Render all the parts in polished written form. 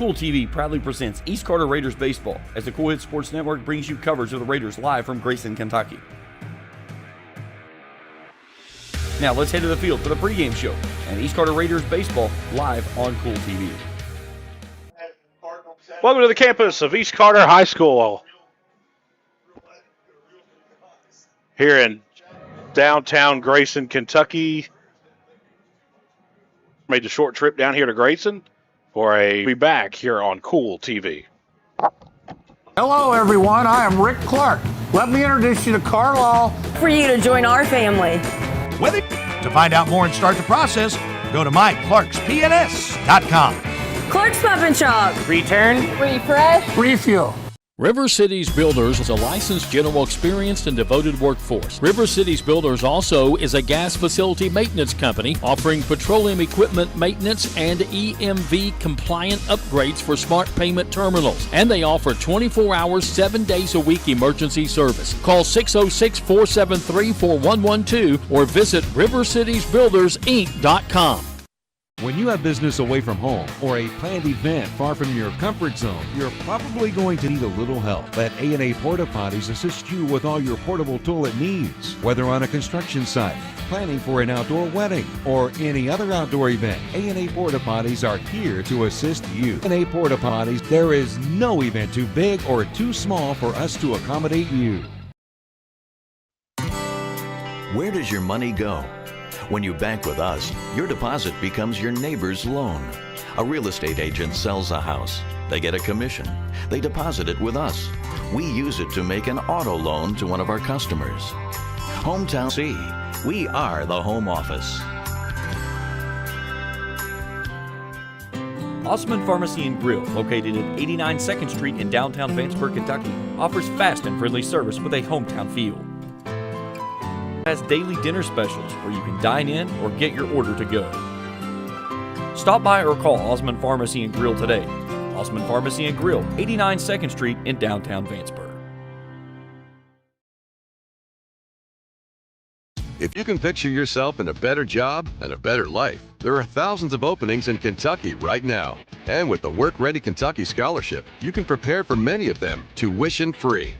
Kool TV proudly presents East Carter Raiders Baseball as the Kool Hit Sports Network brings you coverage of the Raiders live from Grayson, Kentucky. Now let's head to the field for the pregame show and East Carter Raiders Baseball live on Kool TV. Welcome to the campus of East Carter High School here in downtown Grayson, Kentucky. Made the short trip down here to Grayson for be back here on Kool TV. Hello, everyone. I am Rick Clark. Let me introduce you to Carlisle. For you to join our family. To find out more and start the process, go to myclarkspns.com. Clark's Pop and Shop. Return. Refresh. Refuel. River Cities Builders is a licensed, general, experienced, and devoted workforce. River Cities Builders also is a gas facility maintenance company offering petroleum equipment maintenance and EMV-compliant upgrades for smart payment terminals. And they offer 24 hours, 7 days a week emergency service. Call 606-473-4112 or visit rivercitiesbuildersinc.com. When you have business away from home or a planned event far from your comfort zone, you're probably going to need a little help. Let A&A Porta Potties assist you with all your portable toilet needs. Whether on a construction site, planning for an outdoor wedding, or any other outdoor event, A&A Porta Potties are here to assist you. A&A Porta Potties, there is no event too big or too small for us to accommodate you. Where does your money go? When you bank with us, your deposit becomes your neighbor's loan. A real estate agent sells a house. They get a commission. They deposit it with us. We use it to make an auto loan to one of our customers. Hometown C, we are the home office. Osman Pharmacy and Grill, located at 89 2nd Street in downtown Vanceburg, Kentucky, offers fast and friendly service with a hometown feel. Has daily dinner specials where you can dine in or get your order to go. Stop by or call Osman Pharmacy and Grill today. Osman Pharmacy and Grill, 89 2nd Street in downtown Vanceburg. If you can picture yourself in a better job and a better life, there are thousands of openings in Kentucky right now. And with the Work Ready Kentucky Scholarship, you can prepare for many of them tuition-free.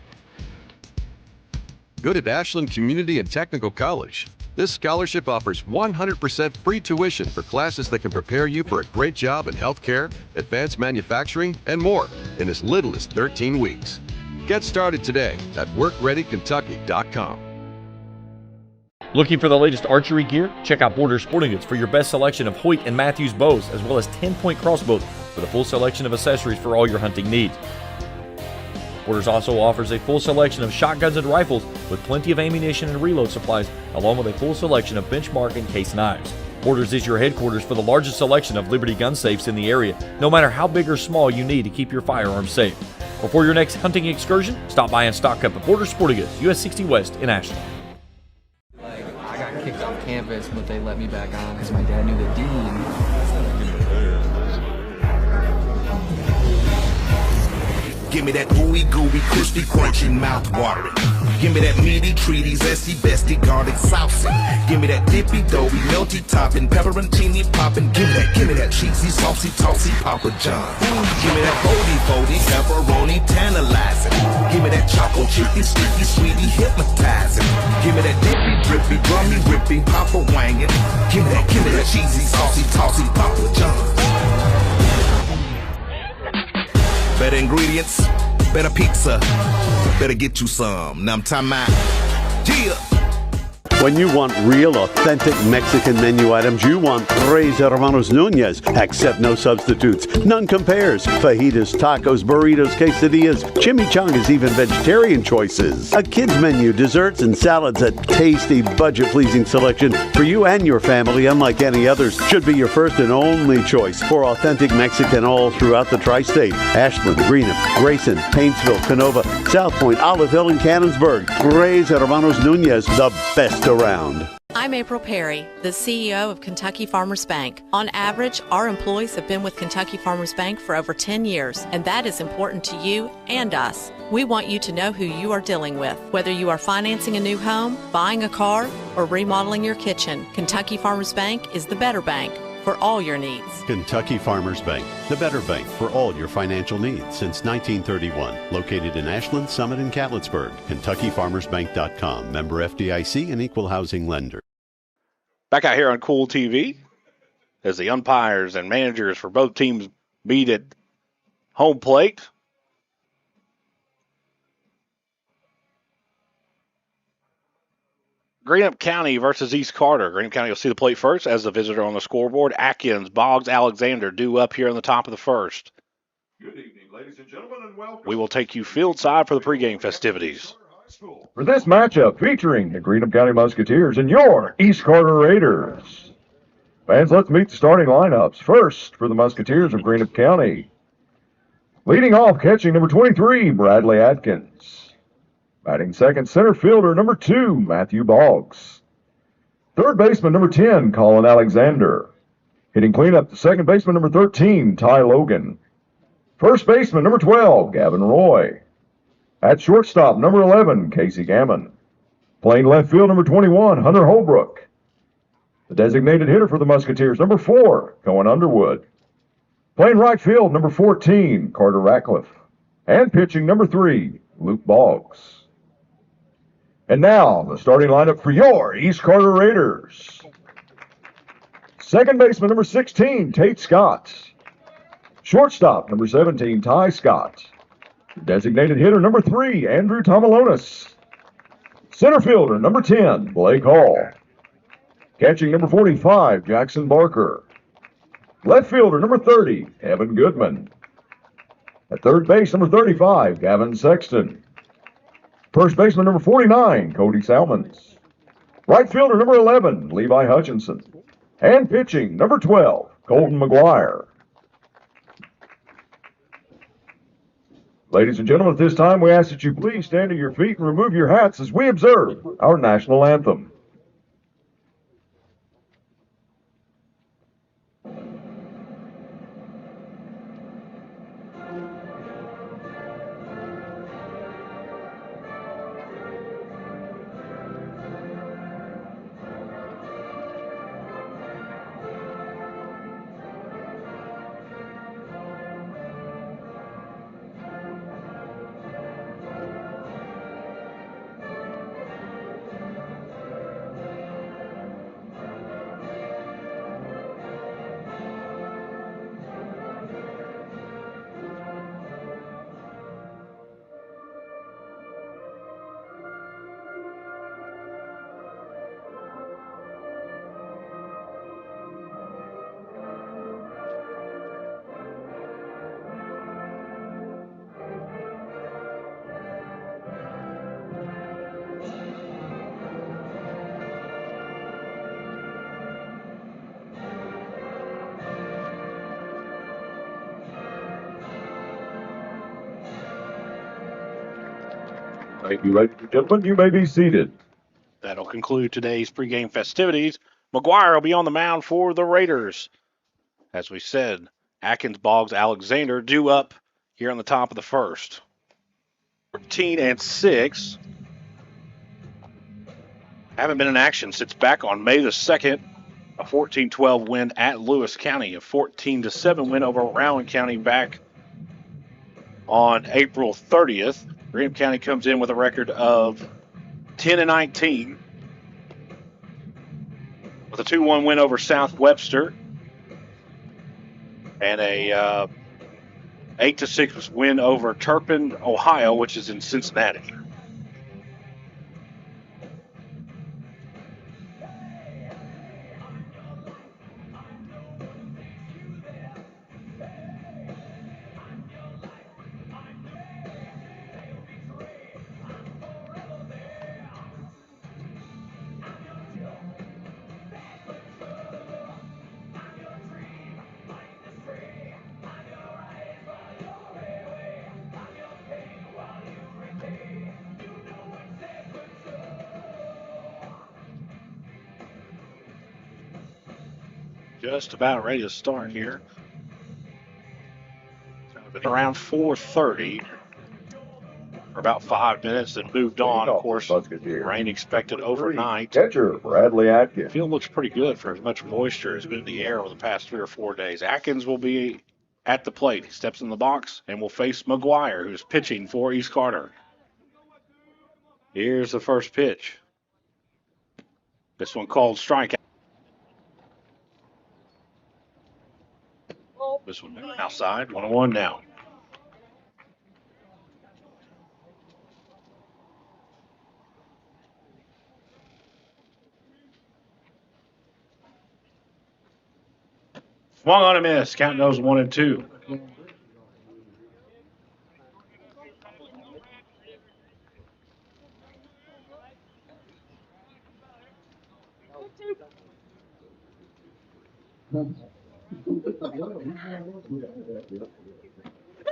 Good at Ashland Community and Technical College. This scholarship offers 100% free tuition for classes that can prepare you for a great job in healthcare, advanced manufacturing, and more in as little as 13 weeks. Get started today at workreadykentucky.com. Looking for the latest archery gear? Check out Border Sporting Goods for your best selection of Hoyt and Matthews bows, as well as 10-point crossbows with a full selection of accessories for all your hunting needs. Borders also offers a full selection of shotguns and rifles with plenty of ammunition and reload supplies, along with a full selection of benchmark and case knives. Borders is your headquarters for the largest selection of Liberty gun safes in the area, no matter how big or small you need to keep your firearms safe. Before your next hunting excursion, stop by and stock up at Border Sporting Goods, US 60 West in Ashland. I got kicked off campus, but they let me back on because my dad knew the dean. Give me that ooey gooey, crispy, crunchy, mouth watering. Give me that meaty, treaty, zesty, bestie, garlic saucy. Give me that dippy, doughy, melty topping, pepperoncini popping. Give me that cheesy, saucy, tossy, Papa John. Give me that foldy, pepperoni, tantalizing. Give me that choco chicky, sticky, sweetie, hypnotizing. Give me that dippy, drippy, drummy, rippy, Papa wangin'. Give me that cheesy, saucy, tossy, Papa John. Better ingredients, better pizza, better get you some. Now I'm talking about, yeah. When you want real, authentic Mexican menu items, you want Tres Hermanos Nunez. Accept no substitutes. None compares. Fajitas, tacos, burritos, quesadillas, chimichangas, even vegetarian choices. A kids menu, desserts, and salads. A tasty, budget-pleasing selection for you and your family, unlike any others. Should be your first and only choice for authentic Mexican all throughout the tri-state. Ashland, Greenup, Grayson, Paintsville, Canova, South Point, Olive Hill, and Cannonsburg. Tres Hermanos Nunez, the best around. I'm April Perry, the CEO of Kentucky Farmers Bank. On average, our employees have been with Kentucky Farmers Bank for over 10 years, and that is important to you and us. We want you to know who you are dealing with. Whether you are financing a new home, buying a car, or remodeling your kitchen, Kentucky Farmers Bank is the better bank. for all your needs. Kentucky Farmers Bank, the better bank for all your financial needs since 1931. Located in Ashland, Summit, and Catlettsburg. KentuckyFarmersBank.com. Member FDIC and equal housing lender. Back out here on Kool TV as the umpires and managers for both teams meet at home plate. Greenup County versus East Carter. Greenup County will see the plate first as the visitor on the scoreboard. Atkins, Boggs, Alexander due up here on the top of the first. Good evening, ladies and gentlemen, and welcome. We will take you field side for the pregame festivities. For this matchup featuring the Greenup County Musketeers and your East Carter Raiders. Fans, let's meet the starting lineups. First, for the Musketeers of Greenup County. Leading off, catching number 23, Bradley Atkins. Batting second, center fielder number 2, Matthew Boggs. Third baseman number 10, Colin Alexander. Hitting cleanup, the second baseman number 13, Ty Logan. First baseman number 12, Gavin Roy. At shortstop, number 11, Casey Gammon. Playing left field, number 21, Hunter Holbrook. The designated hitter for the Musketeers, number 4, Cohen Underwood. Playing right field, number 14, Carter Ratcliffe. And pitching, number 3, Luke Boggs. And now, the starting lineup for your East Carter Raiders. Second baseman, number 16, Tate Scott. Shortstop, number 17, Ty Scott. Designated hitter, number 3, Andrew Tomalonis. Center fielder, number 10, Blake Hall. Catching, number 45, Jackson Barker. Left fielder, number 30, Evan Goodman. At third base, number 35, Gavin Sexton. First baseman, number 49, Cody Salmons. Right fielder, number 11, Levi Hutchinson. And pitching, number 12, Colton McGuire. Ladies and gentlemen, at this time, we ask that you please stand to your feet and remove your hats as we observe our national anthem. Thank you, ladies and gentlemen. You may be seated. That'll conclude today's pregame festivities. McGuire will be on the mound for the Raiders. As we said, Atkins, Boggs, Alexander due up here on the top of the first. 14-6. Haven't been in action since back on May the 2nd. A 14-12 win at Lewis County. A 14-7 win over Rowan County back on April 30th. Greenup County comes in with a record of 10-19 with a 2-1 win over South Webster and a 8-6 win over Turpin, Ohio, which is in Cincinnati. Just about ready to start here. Around 4:30. for about 5 minutes, then moved on. Of course, rain expected overnight. Catcher Bradley Atkins. Field looks pretty good for as much moisture as been in the air over the past 3 or 4 days. Atkins will be at the plate. He steps in the box and will face McGuire, who's pitching for East Carter. Here's the first pitch. This one called strikeout. This one outside, 1-1 now. Swung on a miss. Count goes 1-2.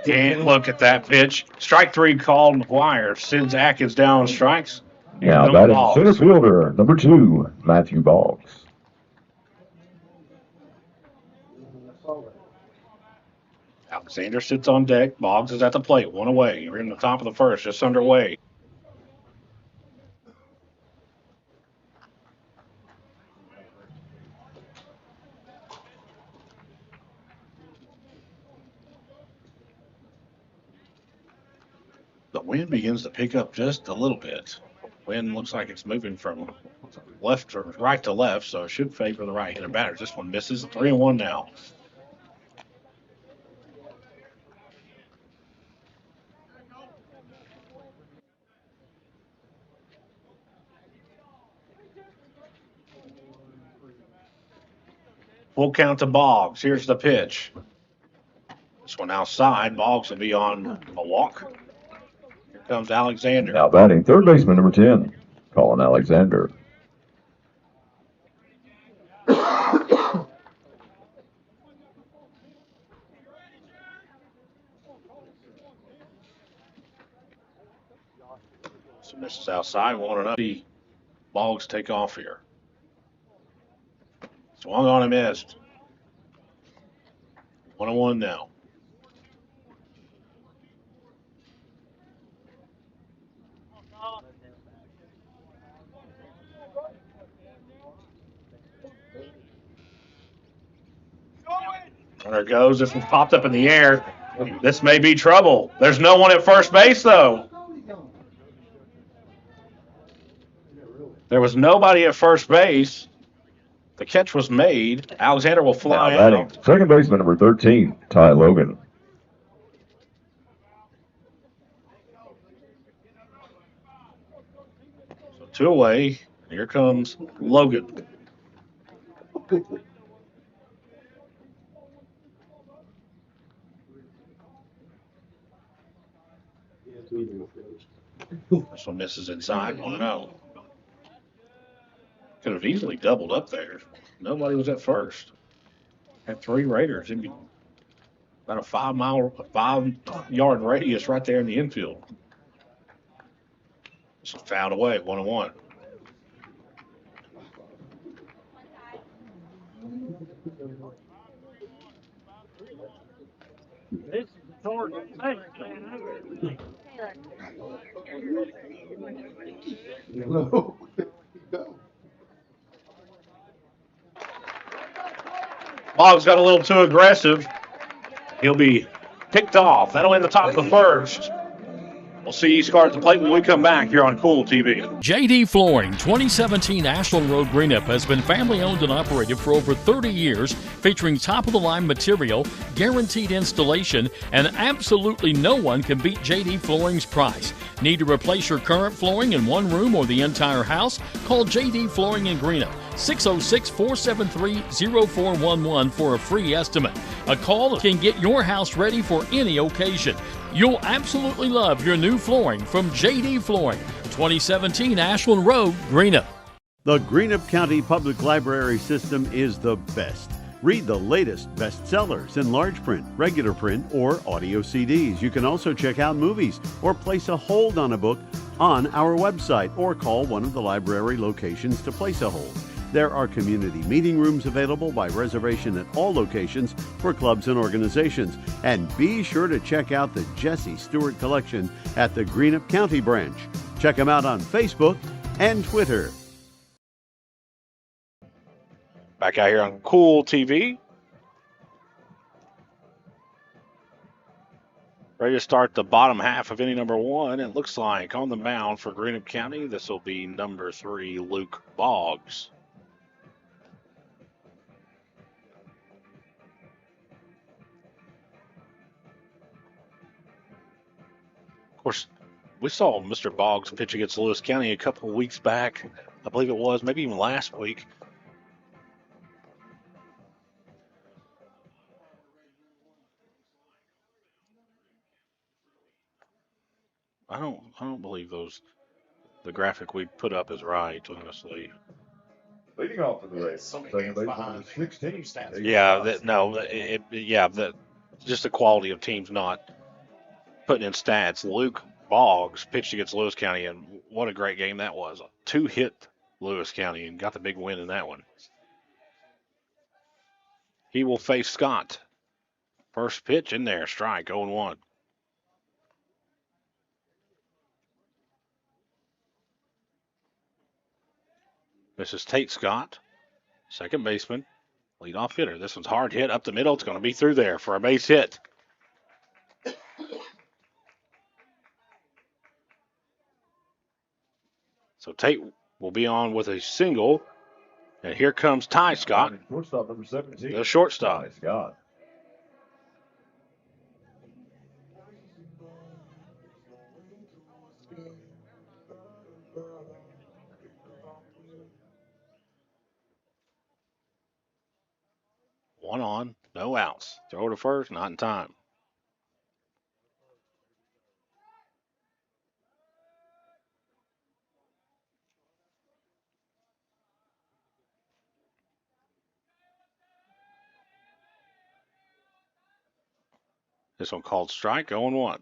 Can't look at that pitch. Strike 3 called. McGuire sends Atkins down on strikes. Now batting center fielder, number 2, Matthew Boggs. Alexander sits on deck. Boggs is at the plate. 1 away. We're in the top of the first, just underway. The wind begins to pick up just a little bit. Wind looks like it's moving from left or right to left, so it should favor the right-handed batters. This one misses. 3-1 now. Full count to Boggs. Here's the pitch. This one outside. Boggs will be on a walk. Here comes Alexander. Now batting third baseman, number 10, Colin Alexander. So misses outside. 1-0. Boggs take off here. Swung on and missed. 1-1 now. Runner goes. This one popped up in the air. This may be trouble. There's no one at first base, though. There was nobody at first base. The catch was made. Alexander will fly out. Second baseman, number 13, Ty Logan. So 2 away. Here comes Logan. This one misses inside. 1-0. Could have easily doubled up there. Nobody was at first. Had 3 Raiders in about a 5-yard radius right there in the infield. This was fouled away. 1-1. Boggs got a little too aggressive. He'll be picked off. That'll end the top of the first. We'll see East Carter at the plate when we come back here on Kool TV. JD Flooring, 2017 Ashland Road, Greenup, has been family owned and operated for over 30 years, featuring top-of-the-line material, guaranteed installation, and absolutely no one can beat JD Flooring's price. Need to replace your current flooring in one room or the entire house? Call JD Flooring in Greenup, 606-473-0411 for a free estimate. A call can get your house ready for any occasion. You'll absolutely love your new flooring from JD Flooring, 2017 Ashland Road, Greenup. The Greenup County Public Library system is the best. Read the latest bestsellers in large print, regular print, or audio CDs. You can also check out movies or place a hold on a book on our website or call one of the library locations to place a hold. There are community meeting rooms available by reservation at all locations for clubs and organizations. And be sure to check out the Jesse Stewart collection at the Greenup County branch. Check them out on Facebook and Twitter. Back out here on Kool TV. Ready to start the bottom half of inning number 1. It looks like on the mound for Greenup County, this will be number 3, Luke Boggs. Of course, we saw Mr. Boggs pitch against Lewis County a couple of weeks back. I believe it was, maybe even last week. I don't believe the graphic we put up is right, honestly. Leading off for the Rays, second baseman is 16. Just the quality of teams not putting in stats. Luke Boggs pitched against Lewis County, and what a great game that was. 2-hit Lewis County and got the big win in that one. He will face Scott. First pitch in there, strike, 0-1. This is Tate Scott, second baseman, leadoff hitter. This one's hard hit up the middle. It's going to be through there for a base hit. So Tate will be on with a single. And here comes Ty Scott, Shortstop number 17. the shortstop. Ty Scott. One on, no outs. Throw to first, not in time. This one called strike, 0-1.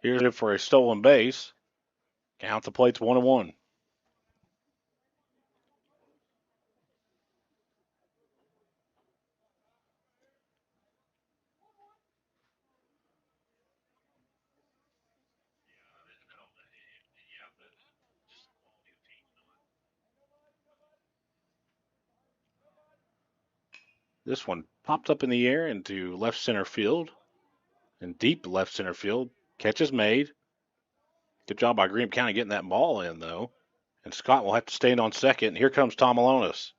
Here's it for a stolen base. Count the plates 1-1. This one popped up in the air into left center field. And deep left center field. Catch is made. Good job by Greenup County getting that ball in, though. And Scott will have to stand on second. And here comes Tom Alonis.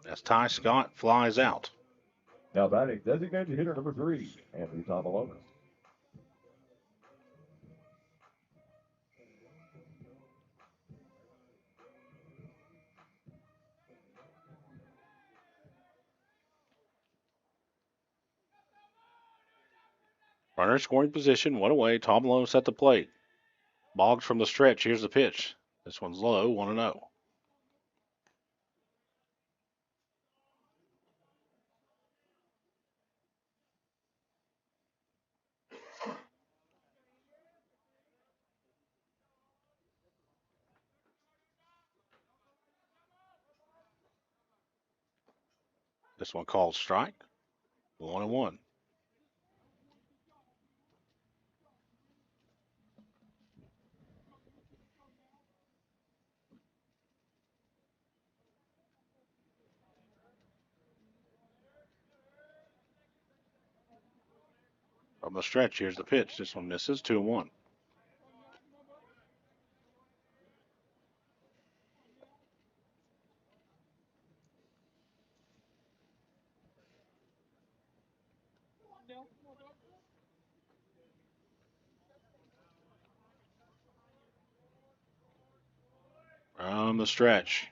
As Ty Scott flies out. Now batting designated hitter number 3, Anthony Tomalonis. Runner scoring position, one away. Tom Alonis at the plate. Boggs from the stretch. Here's the pitch. This one's low, 1-0. This one called strike, 1-1. From the stretch, here's the pitch. This one misses, 2-1. From the stretch.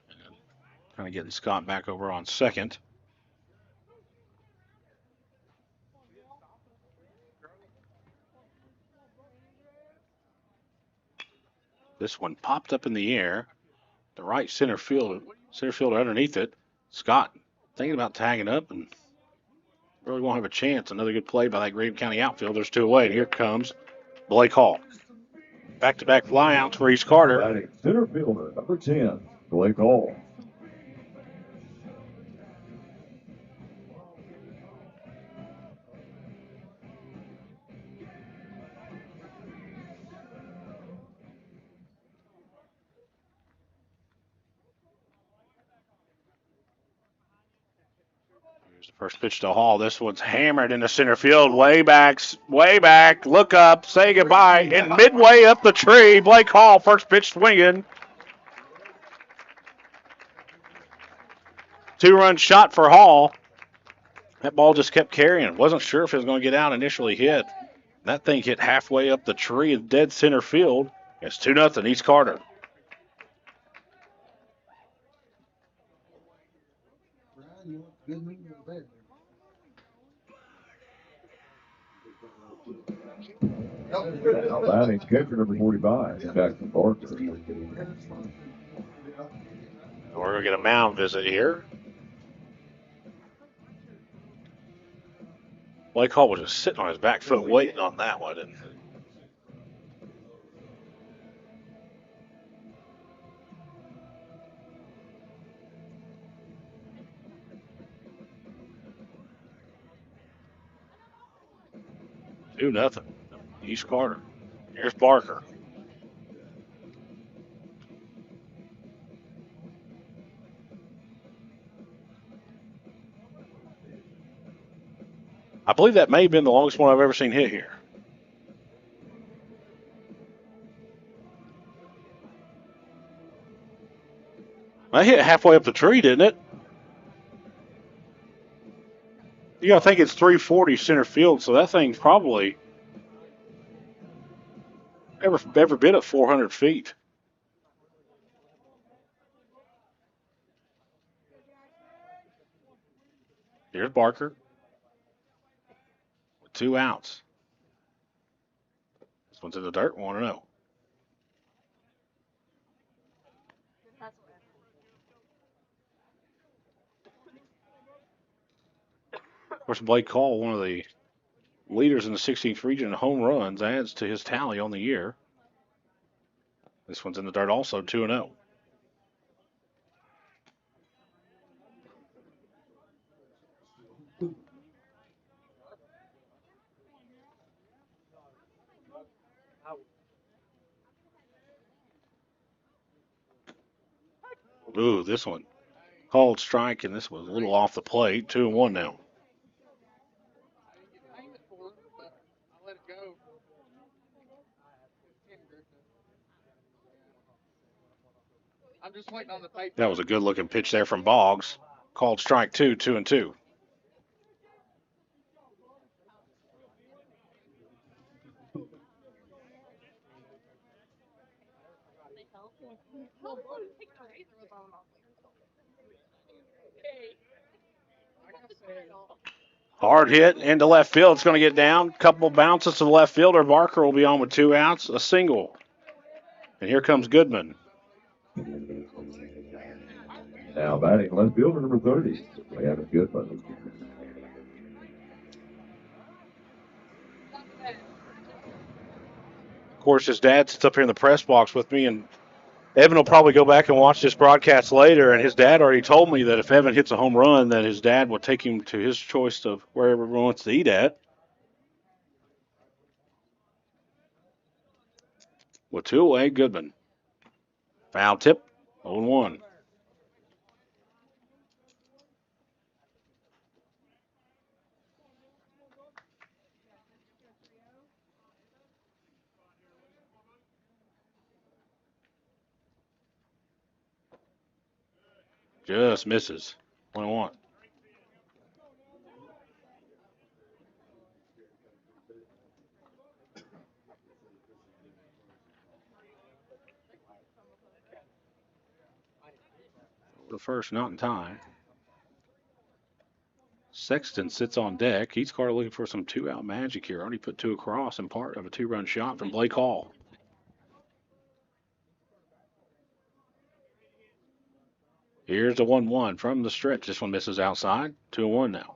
And kind of getting Scott back over on second. This one popped up in the air. the right center fielder underneath it. Scott thinking about tagging up and really won't have a chance. Another good play by that Greenup County outfield. There's 2 away, and here comes Blake Hall. Back-to-back flyouts for East Carter. Batting center fielder, number 10, Blake Hall. Here's the first pitch to Hall. This one's hammered into center field. Way back. Look up. Say goodbye. And midway up the tree, Blake Hall, first pitch swinging. 2-run shot for Hall. That ball just kept carrying. Wasn't sure if it was going to get out initially hit. That thing hit halfway up the tree in dead center field. It's 2-0 East Carter. Now batting catcher number 45, Jackson Barker. We're going to get a mound visit here. Blake Hall was just sitting on his back foot waiting on that one. And do nothing. East Carter. Here's Barker. I believe that may have been the longest one I've ever seen hit here. I hit halfway up the tree, didn't it? You got to think it's 340 center field, so that thing's probably ever been at 400 feet. Here's Barker. 2 outs. This one's in the dirt. 1-0. Of course, Blake Hall, one of the leaders in the 16th region in home runs, adds to his tally on the year. This one's in the dirt also, 2-0. Ooh, this one called strike, and this was a little off the plate. 2-1 now. That was a good-looking pitch there from Boggs. Called strike 2, 2-2. Hard hit into left field. It's going to get down. Couple bounces to the left fielder. Barker will be on with 2 outs. A single. And here comes Goodman. Now batting left fielder number 30, Leanna Goodman. Of course, his dad sits up here in the press box with me, and Evan will probably go back and watch this broadcast later, and his dad already told me that if Evan hits a home run, that his dad will take him to his choice of wherever he wants to eat at. With 2 away, Goodman. Foul tip, 0-1. Just misses. 1-1. The first, not in time. Sexton sits on deck. East Carter looking for some 2-out magic here. Already put 2 across and part of a 2-run shot from Blake Hall. Here's the 1-1 from the stretch. This one misses outside. 2-1 now.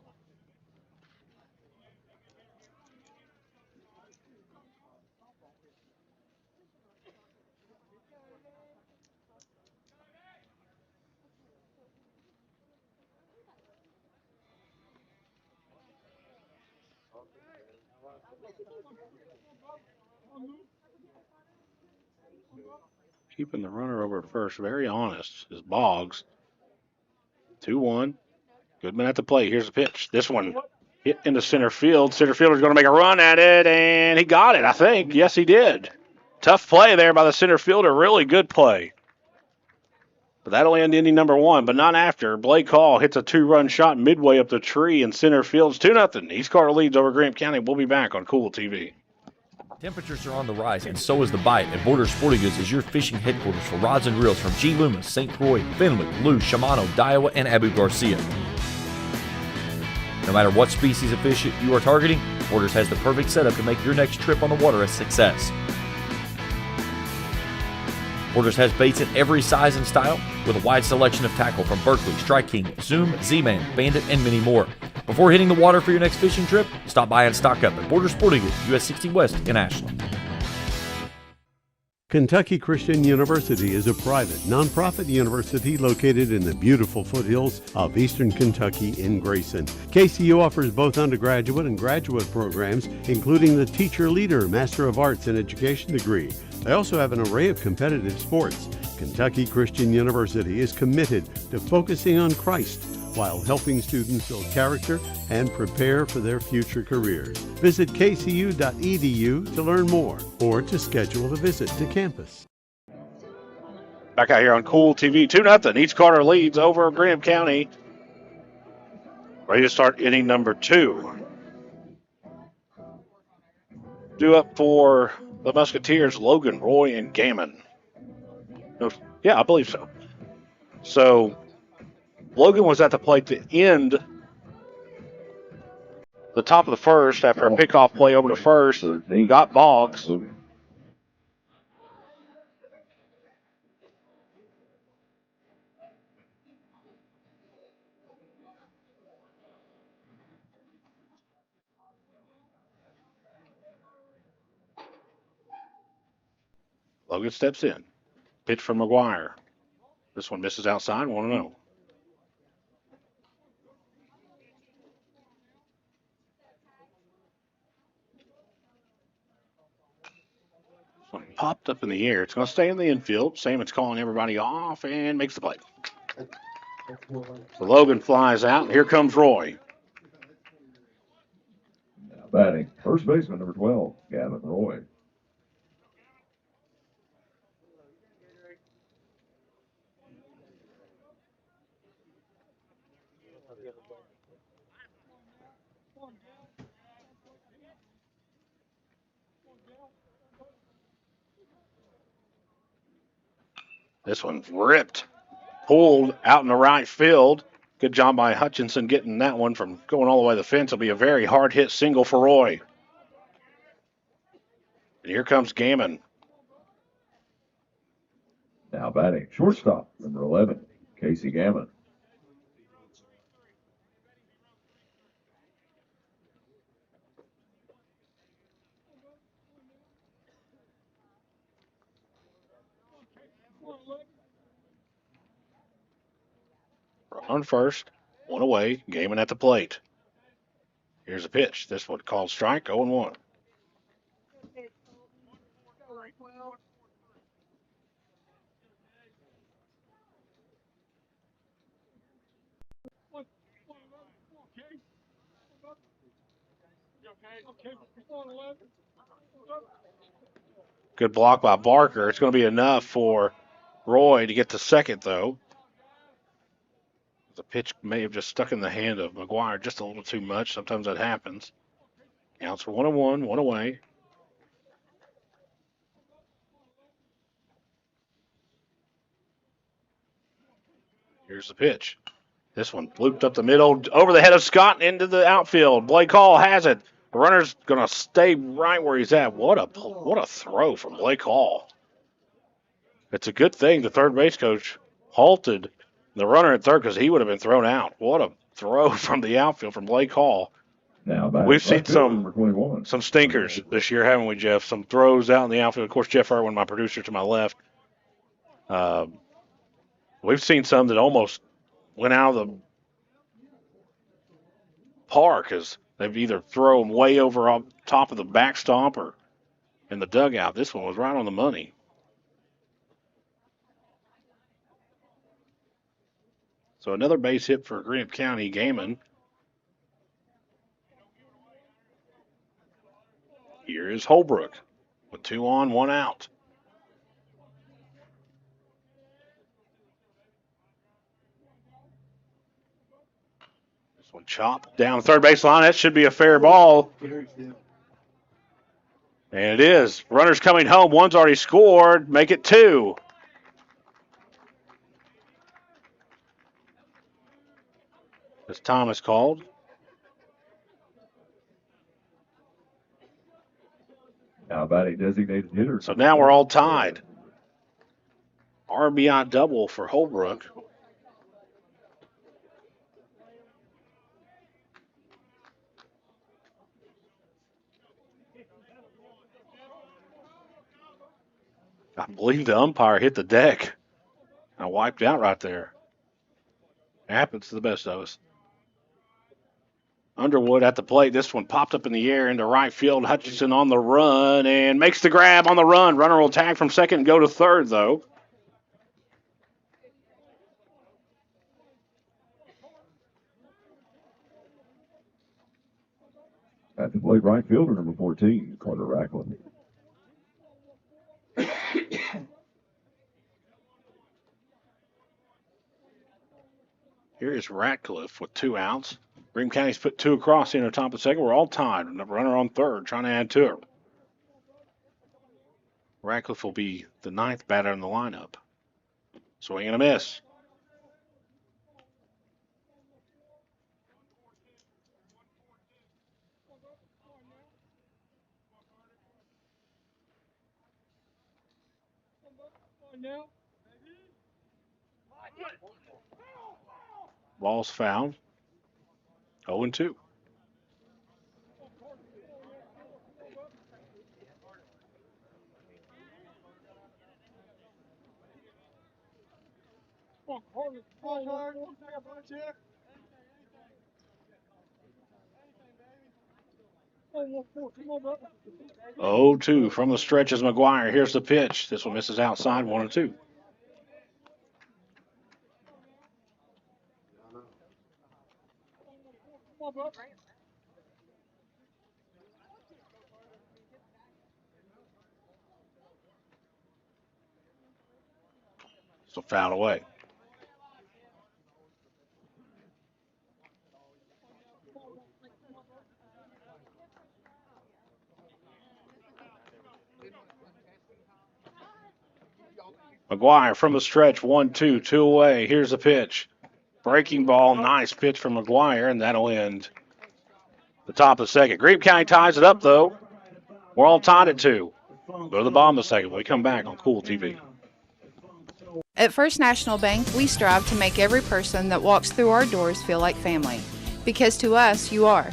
Keeping the runner over at first. Very honest is Boggs. 2-1. Goodman at the plate. Here's the pitch. This one hit into center field. Center fielder's going to make a run at it, and he got it, I think. Yes, he did. Tough play there by the center fielder. Really good play. But that'll end inning number 1, but not after. Blake Hall hits a 2-run shot midway up the tree in center field. It's 2-0. East Carter leads over Greenup County. We'll be back on Kool TV. Temperatures are on the rise, and so is the bite, and Border Sporting Goods is your fishing headquarters for rods and reels from G. Loomis, St. Croix, Fenwick, Lou, Shimano, Daiwa, and Abu Garcia. No matter what species of fish you are targeting, Borders has the perfect setup to make your next trip on the water a success. Borders has baits in every size and style, with a wide selection of tackle from Berkley, Strike King, Zoom, Z-Man, Bandit, and many more. Before hitting the water for your next fishing trip, stop by and stock up at Border Sporting Goods, US 60 West in Ashland. Kentucky Christian University is a private, nonprofit university located in the beautiful foothills of eastern Kentucky in Grayson. KCU offers both undergraduate and graduate programs, including the Teacher Leader Master of Arts in Education degree. They also have an array of competitive sports. Kentucky Christian University is committed to focusing on Christ while helping students build character and prepare for their future careers. Visit kcu.edu to learn more or to schedule a visit to campus. Back out here on Kool TV, 2-0. East Carter leads over Greenup County. Ready to start inning number 2. Due up for the Musketeers, Logan, Roy, and Gammon. No, yeah, I believe so. So Logan was at the plate to end the top of the first after a pickoff play over to first. He got Boggs. Logan steps in. Pitch from McGuire. This one misses outside, 1-0. This one popped up in the air. It's going to stay in the infield. Samon's calling everybody off and makes the play. So Logan flies out, and here comes Roy. Now batting, first baseman number 12, Gavin Roy. This one's ripped, pulled out in the right field. Good job by Hutchinson getting that one from going all the way to the fence. It'll be a very hard hit single for Roy. And here comes Gammon. Now batting, shortstop number 11, Casey Gammon. On first, one away, Gammon at the plate. Here's a pitch. This one called strike, 0-1. Good block by Barker. It's going to be enough for Roy to get to second, though. The pitch may have just stuck in the hand of McGuire just a little too much. Sometimes that happens. Counts for 1-1, one away. Here's the pitch. This one looped up the middle, over the head of Scott into the outfield. Blake Hall has it. The runner's going to stay right where he's at. What a throw from Blake Hall. It's a good thing the third base coach halted The runner at third, because he would have been thrown out. What a throw from the outfield from Blake Hall. Now back We've to seen left field, number 21. some stinkers this year, haven't we, Jeff? Some throws out in the outfield. Of course, Jeff Irwin, my producer to my left. We've seen some that almost went out of the park as they've either thrown way over on top of the backstop or in the dugout. This one was right on the money. So another base hit for Greenup County. Gaiman. Here is Holbrook with 2 on, 1 out. This one chopped down the third base line. That should be a fair ball. And it is. Runners coming home. One's already scored. Make it 2. As Thomas called. Now batting designated hitter. So now we're all tied. RBI double for Holbrook. I believe the umpire hit the deck. I wiped out right there. Happens to the best of us. Underwood at the plate. This one popped up in the air into right field. Hutchinson on the run and makes the grab on the run. Runner will tag from second and go to third, though. At the plate, right fielder, number 14, Carter Racklin. Here is Ratcliffe with 2 outs. Green County's put 2 across in the top of the second. We're all tied. Runner on third, trying to add to it. Ratcliffe will be the 9th batter in the lineup. Swing and a miss. Ball's fouled. 0-2. Oh, 2 from the stretch is McGuire. Here's the pitch. This one misses outside, 1-2. So foul away. McGuire from the stretch, 1-2, 2 away. Here's the pitch. Breaking ball, nice pitch from McGuire, and that'll end the top of the second. Greenup County ties it up, though. We're all tied at 2. Go to the bottom of the second when we come back on Kool TV. At First National Bank, we strive to make every person that walks through our doors feel like family, because to us, you are.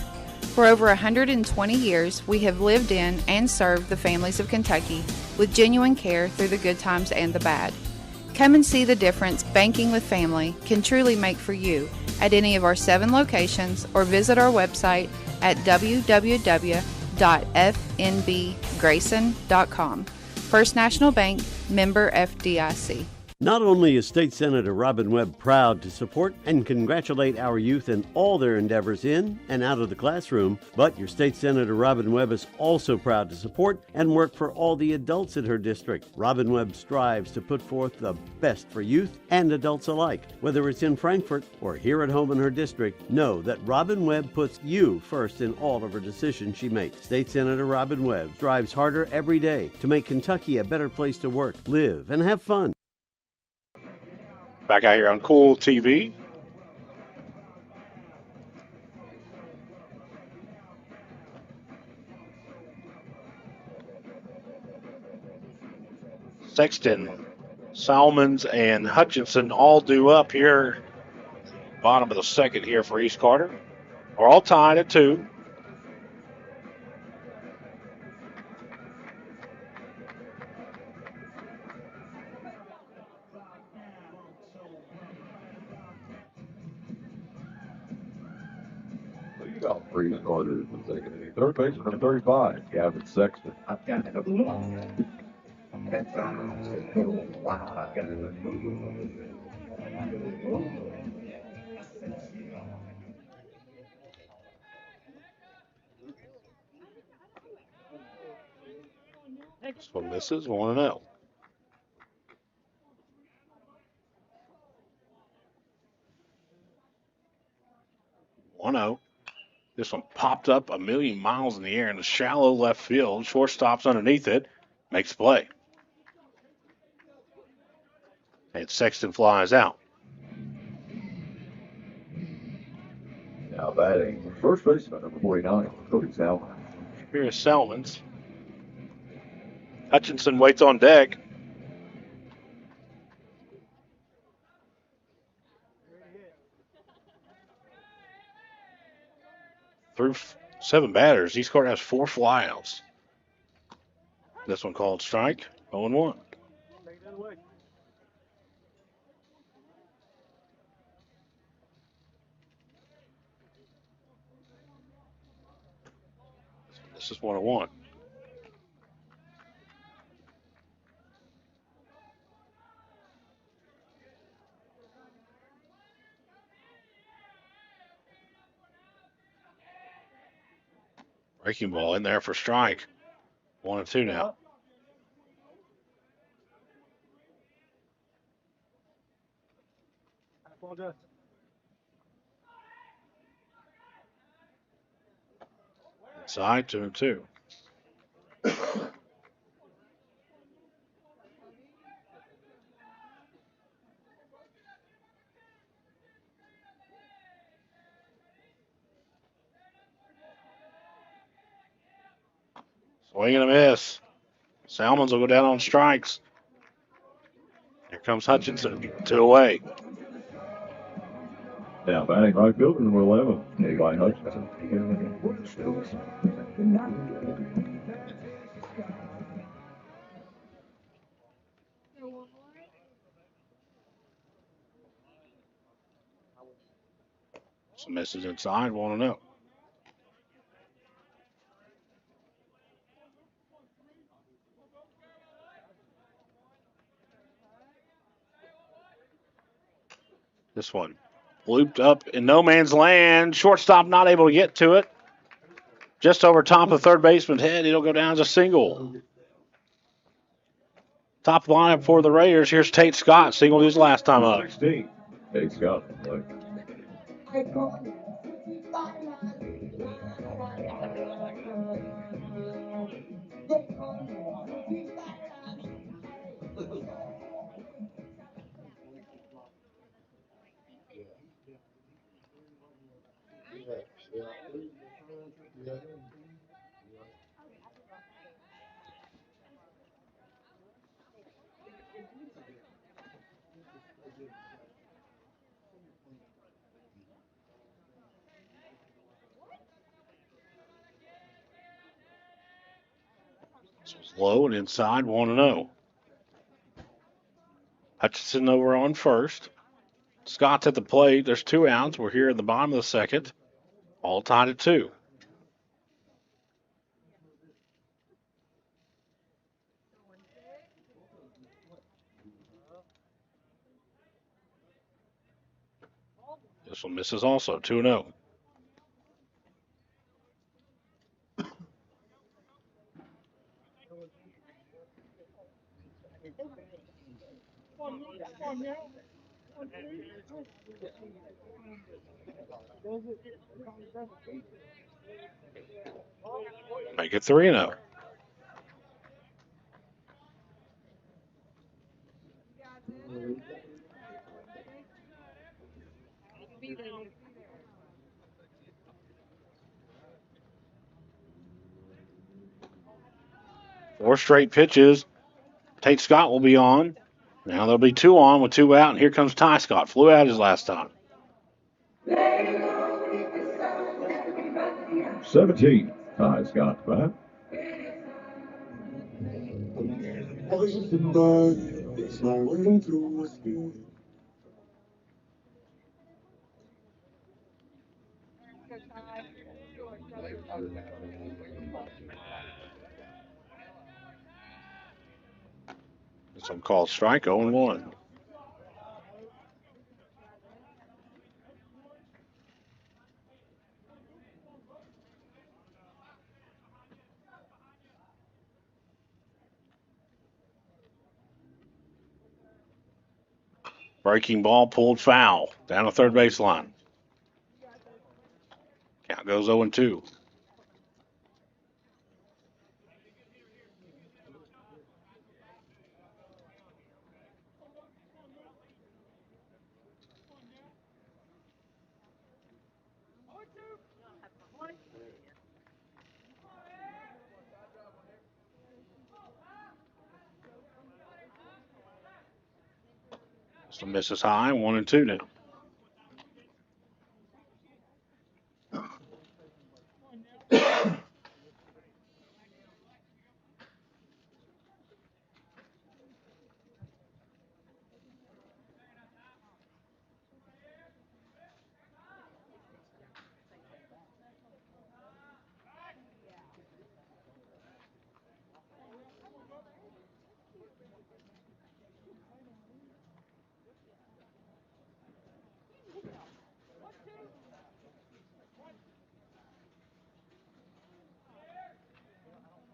For over 120 years, we have lived in and served the families of Kentucky with genuine care through the good times and the bad. Come and see the difference banking with family can truly make for you at any of our 7 locations or visit our website at www.fnbgrayson.com. First National Bank, member FDIC. Not only is State Senator Robin Webb proud to support and congratulate our youth in all their endeavors in and out of the classroom, but your State Senator Robin Webb is also proud to support and work for all the adults in her district. Robin Webb strives to put forth the best for youth and adults alike. Whether it's in Frankfort or here at home in her district, know that Robin Webb puts you first in all of her decisions she makes. State Senator Robin Webb strives harder every day to make Kentucky a better place to work, live, and have fun. Back out here on Kool TV. Sexton Salmons and Hutchinson all due up here. Bottom of the second here for East Carter. We're all tied at 2. So you got 3 starters in the second inning. Third baseman number 35, Gavin Sexton. Next one misses, 1-0. This one popped up a million miles in the air in the shallow left field. Shortstop's underneath it. Makes play. And Sexton flies out. Now batting, first baseman number 49, Cody Salmon. Here's Salmons. Hutchinson waits on deck. Through 7 batters, East Carter has 4 flyouts. This one called strike, 0-1. This is 1-1. Breaking ball in there for strike. 1-2 now. Inside, 2-2. Swing and a miss. Salmons will go down on strikes. Here comes Hutchinson. 2 away. Now batting right fielder number 11, Eli Hutchinson. Some misses inside, 1-0. This one looped up in no man's land. Shortstop not able to get to it. Just over top of third baseman's head. It'll go down as a single. Top lineup for the Raiders. Here's Tate Scott. Singled his last time up. 16, Tate Scott. This was low and inside, 1-0. Hutchinson over on first. Scott's at the plate. There's 2 outs. We're here at the bottom of the second. All tied at 2. This one misses also, 2-0. Make it 3-0. Four straight pitches. Tate Scott will be on. Now there'll be 2 on with 2 out, and here comes Ty Scott. Flew out his last time. 17. Ty Scott bat. This one called strike 0-1. Breaking ball pulled foul down the third baseline. Count goes 0-2. So misses high, 1-2 now.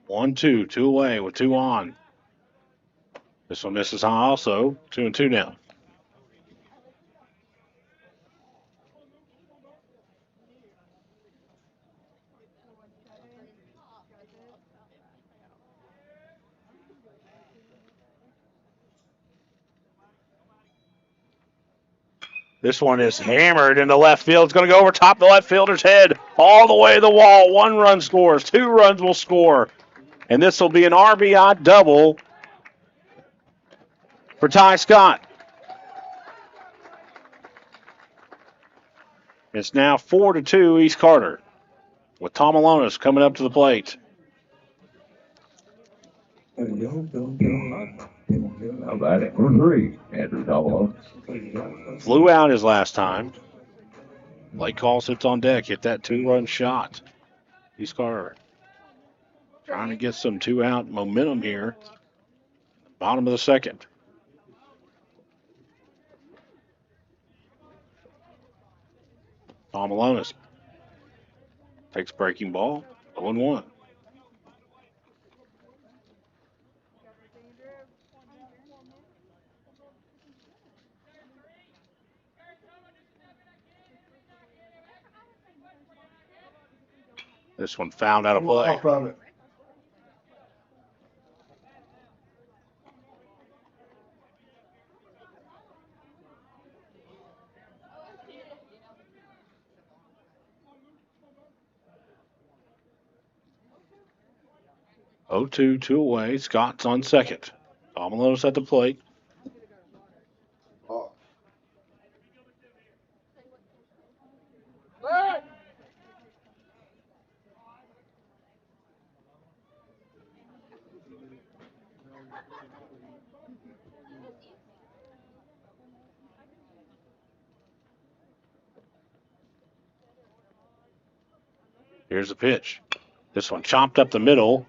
One, two away with 2 on. This one misses high also. 2-2 now. This one is hammered into left field. It's going to go over top the left fielder's head, all the way to the wall. 1 run scores. 2 runs will score. And this will be an RBI double for Ty Scott. It's now 4-2 East Carter with Tom Alonis coming up to the plate. Now batting for 3, Andrew Tomalonis. Flew out his last time. Blake Call sits on deck. Hit that 2-run shot. East Carter trying to get some 2-out momentum here. Bottom of the second. Tom Alonis takes breaking ball. 0-1. This one found out of play. 0-2, 2 away. Scott's on second. Tom Alonis at the plate. Here's the pitch. This one chopped up the middle.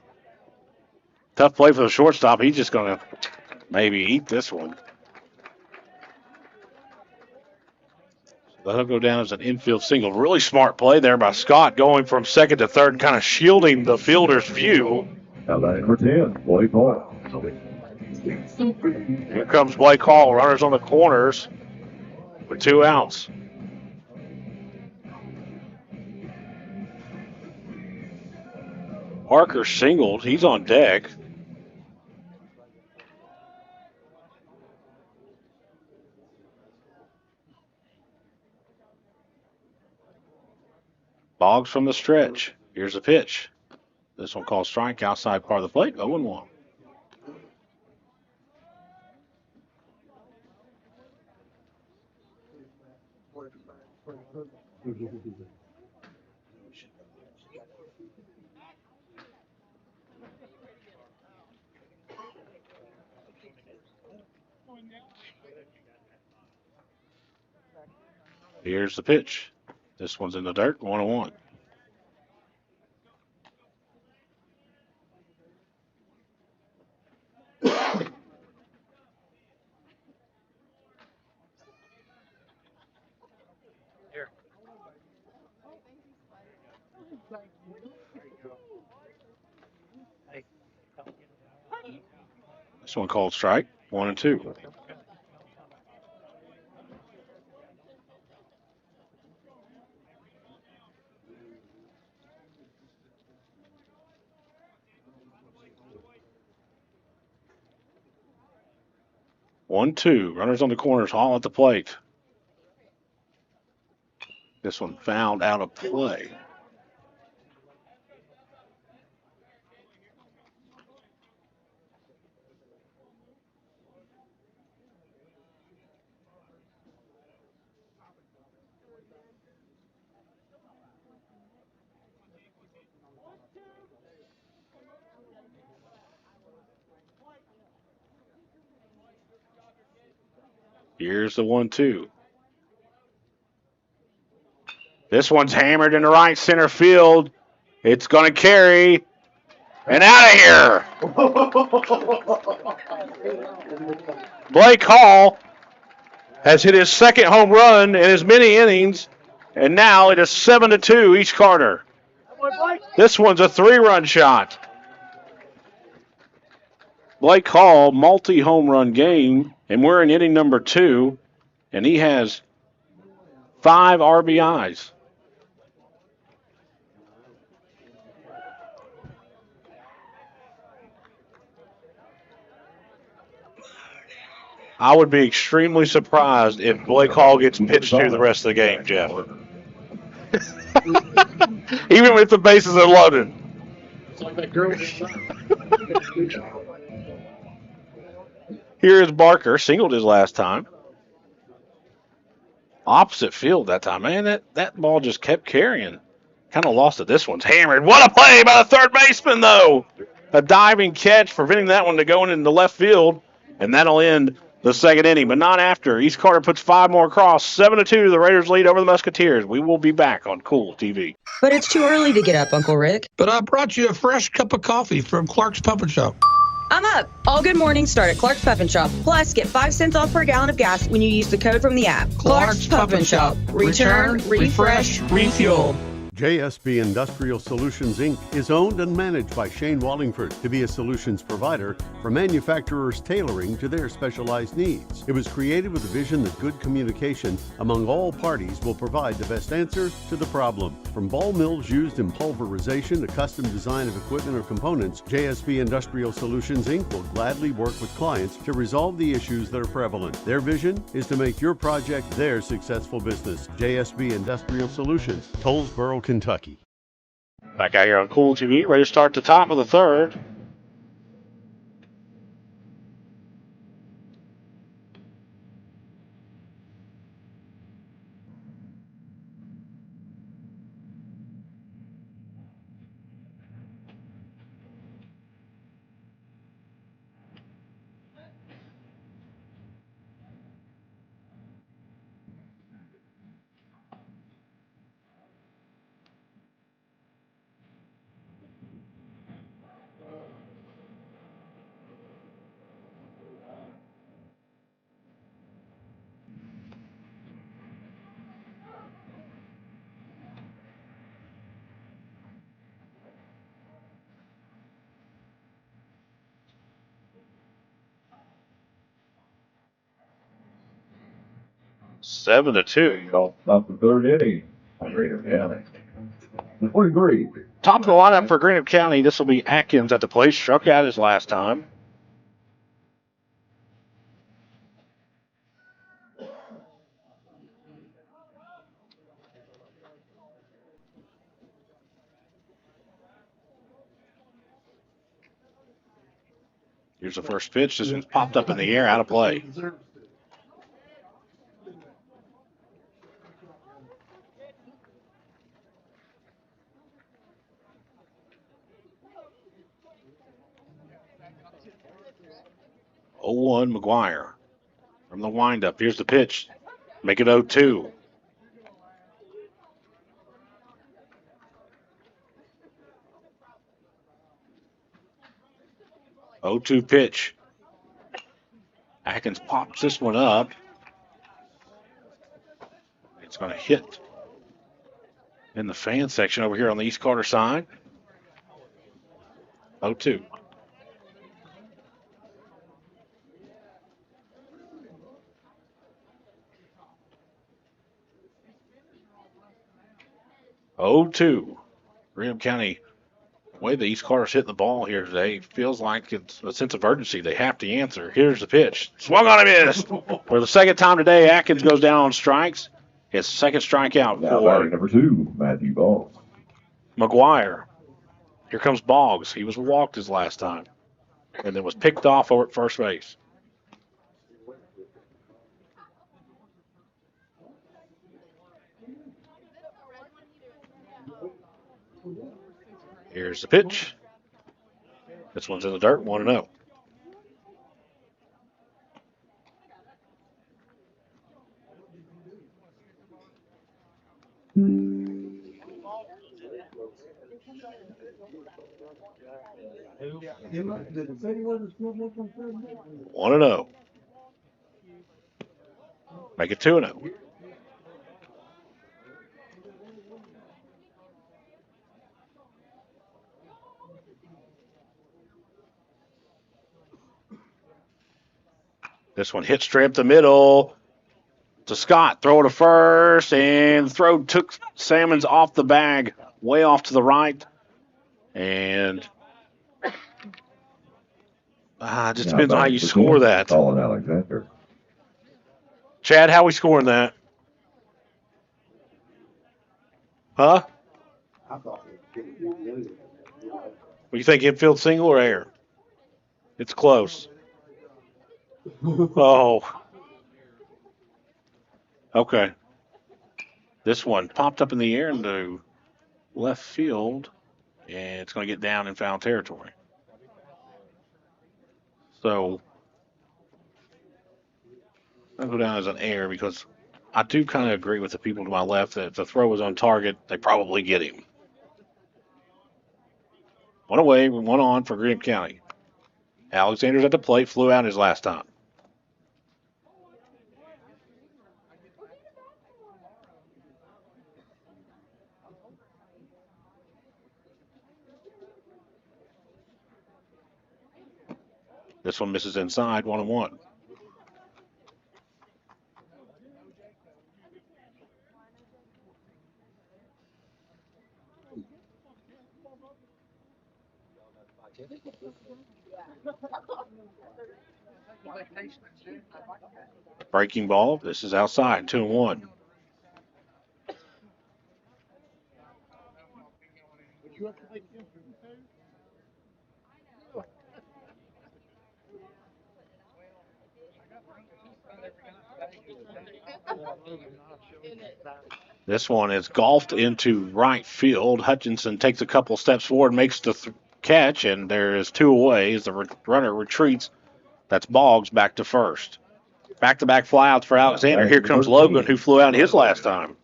Tough play for the shortstop. He's just going to maybe eat this one. That'll go down as an infield single. Really smart play there by Scott, going from second to third, kind of shielding the fielder's view. Now batting for 10, Blake Hall. Here comes Blake Hall. Runners on the corners with 2 outs. Parker singled. He's on deck. Boggs from the stretch. Here's a pitch. This one called strike outside part of the plate. 0-1. Here's the pitch. This one's in the dirt, 1-1. This one called strike, 1-2. One, two. Runners on the corners, Hall at the plate. This one fouled out of play. Here's the 1-2. This one's hammered into right center field. It's going to carry. And out of here. Blake Hall has hit his second home run in as many innings, and now it is 7-2 each Carter. This one's a 3-run shot. Blake Hall, multi-home run game, and we're in inning number 2, and he has 5 RBIs. I would be extremely surprised if Blake Hall gets pitched to the rest of the game, Jeff. Even if the bases are loaded. It's like that girl. Here is Barker, singled his last time. Opposite field that time. Man, that ball just kept carrying. Kind of lost it. This one's hammered. What a play by the third baseman, though. A diving catch, preventing that one to going into left field, and that'll end the second inning, but not after. East Carter puts 5 more across. 7-2, the Raiders lead over the Musketeers. We will be back on Kool TV. But it's too early to get up, Uncle Rick. But I brought you a fresh cup of coffee from Clark's Pump and Shop. I'm up. All good mornings start at Clark's Pump and Shop. Plus, get 5 cents off per gallon of gas when you use the code from the app. Clark's Pump and Shop. Return, refresh, refuel. JSB Industrial Solutions, Inc. is owned and managed by Shane Wallingford to be a solutions provider for manufacturers tailoring to their specialized needs. It was created with the vision that good communication among all parties will provide the best answer to the problem. From ball mills used in pulverization to custom design of equipment or components, JSB Industrial Solutions, Inc. will gladly work with clients to resolve the issues that are prevalent. Their vision is to make your project their successful business. JSB Industrial Solutions, Tollsboro, Kentucky. Back out here on Kool TV, ready to start the top of the third. Seven to two. Top the third inning. Greenup County. 23. Top of the lineup for Greenup County. This will be Atkins at the plate. Struck out his last time. Here's the first pitch. This one's popped up in the air, out of play. 0-1 McGuire from the windup. Here's the pitch. Make it 0-2. Pitch. Atkins pops this one up. It's going to hit in the fan section over here on the East Carter side. 0-2. Greenup County, the way the East Carter's hitting the ball here today, feels like it's a sense of urgency. They have to answer. Here's the pitch. Swung on and missed. For the second time today, Atkins goes down on strikes. His second strikeout Now for batting number 2, Matthew Boggs. McGuire. Here comes Boggs. He was walked his last time and then was picked off over at first base. Here's the pitch. This one's in the dirt, 1-0. One and 0. Make it 2-0. This one hit straight up the middle to Scott. Throw to first, and the throw took Salmons off the bag, way off to the right. And it just depends on how you score that. Colin Alexander. Chad, how we scoring that? Huh? What do you think, infield single or air? It's close. Oh. Okay. This one popped up in the air into left field, and it's going to get down in foul territory. So I'll go down as an air because I do kind of agree with the people to my left that if the throw was on target, they probably get him. One away, one on for Greenup County. Alexander's at the plate, flew out his last time. This one misses inside, 1-1. Breaking ball. This is outside, 2-1. This one is golfed into right field. Hutchinson takes a couple steps forward, makes the catch, and there is two away as the runner retreats. That's Boggs back to first. Back-to-back flyouts for Alexander. Here comes Logan, who flew out his last time.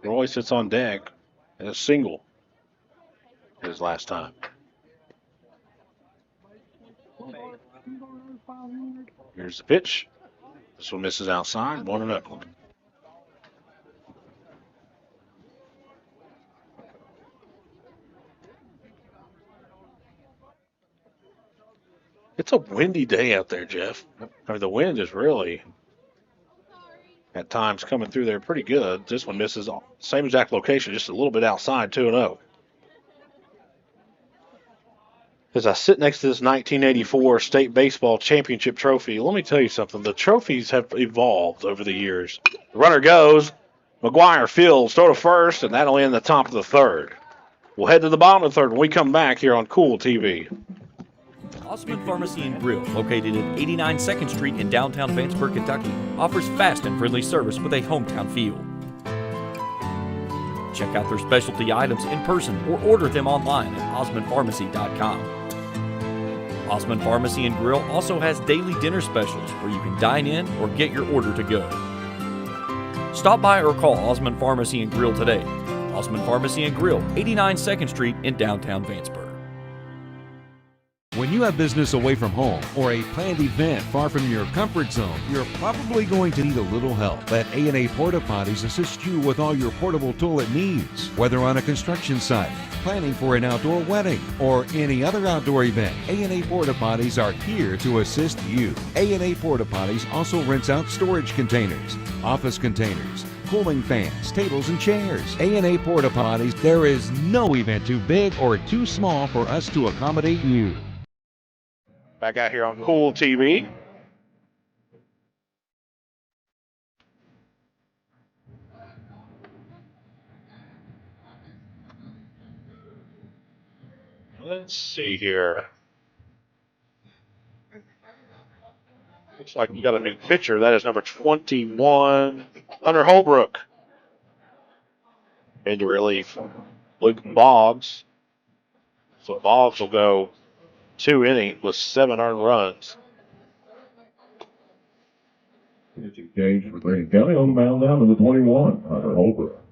Roy sits on deck and a single his last time. Here's the pitch. This one misses outside, 1-0. It's a windy day out there, Jeff. I mean, the wind is really, at times, coming through there pretty good. This one misses, same exact location, just a little bit outside, 2-0. As I sit next to this 1984 State Baseball Championship trophy, let me tell you something. The trophies have evolved over the years. The runner goes. McGuire fields, throw to first, and that'll end the top of the third. We'll head to the bottom of the third when we come back here on Kool TV. Osman Pharmacy and Grill, located at 89 2nd Street in downtown Vanceburg, Kentucky, offers fast and friendly service with a hometown feel. Check out their specialty items in person or order them online at osmondpharmacy.com. Osmond Pharmacy and Grill also has daily dinner specials where you can dine in or get your order to go. Stop by or call Osmond Pharmacy and Grill today. Osmond Pharmacy and Grill, 89 2nd Street in downtown Vanceburg. When you have business away from home or a planned event far from your comfort zone, you're probably going to need a little help. Let A&A Porta Potties assist you with all your portable toilet needs. Whether on a construction site, planning for an outdoor wedding, or any other outdoor event, A&A Porta Potties are here to assist you. A&A Porta Potties also rents out storage containers, office containers, cooling fans, tables, and chairs. A&A Porta Potties, there is no event too big or too small for us to accommodate you. Back out here on Kool TV. Let's see here. Looks like we got a new pitcher. That is number 21, Hunter Holbrook. Into relief, Luke Boggs. So Boggs will go 2 innings with 7 earned runs. Engaged for Greenup County on the mound down to the 21, Hunter Holbrook.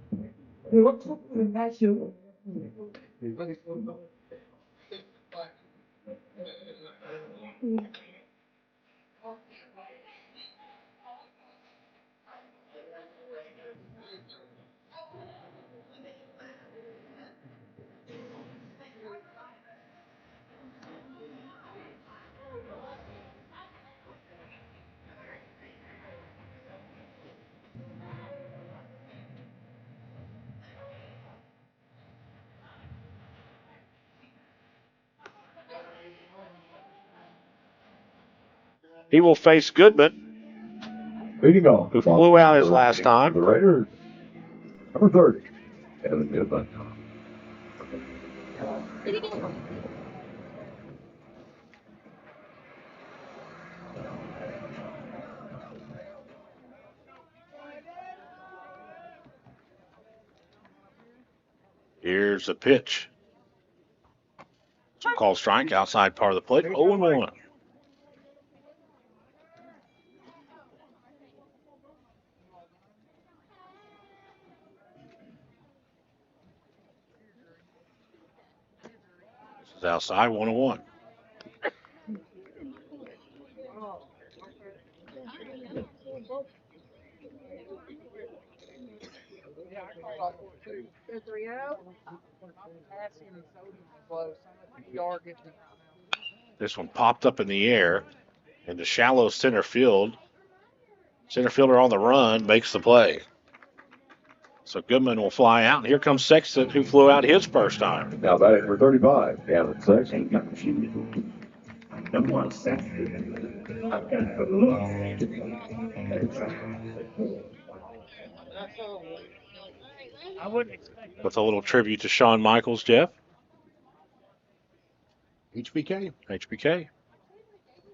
He will face Goodman, Leading off, who flew out his last time. The Raiders, number 30, Evan Goodman. Here's the pitch. Some called strike outside part of the plate. 0-1. This is outside 1-1. This one popped up in the air in the shallow center field. Center fielder on the run makes the play. So Goodman will fly out. And here comes Sexton, who flew out his first time. Now batting for 35, Gavin Sexton. With a little tribute to Shawn Michaels, Jeff. HBK. HBK.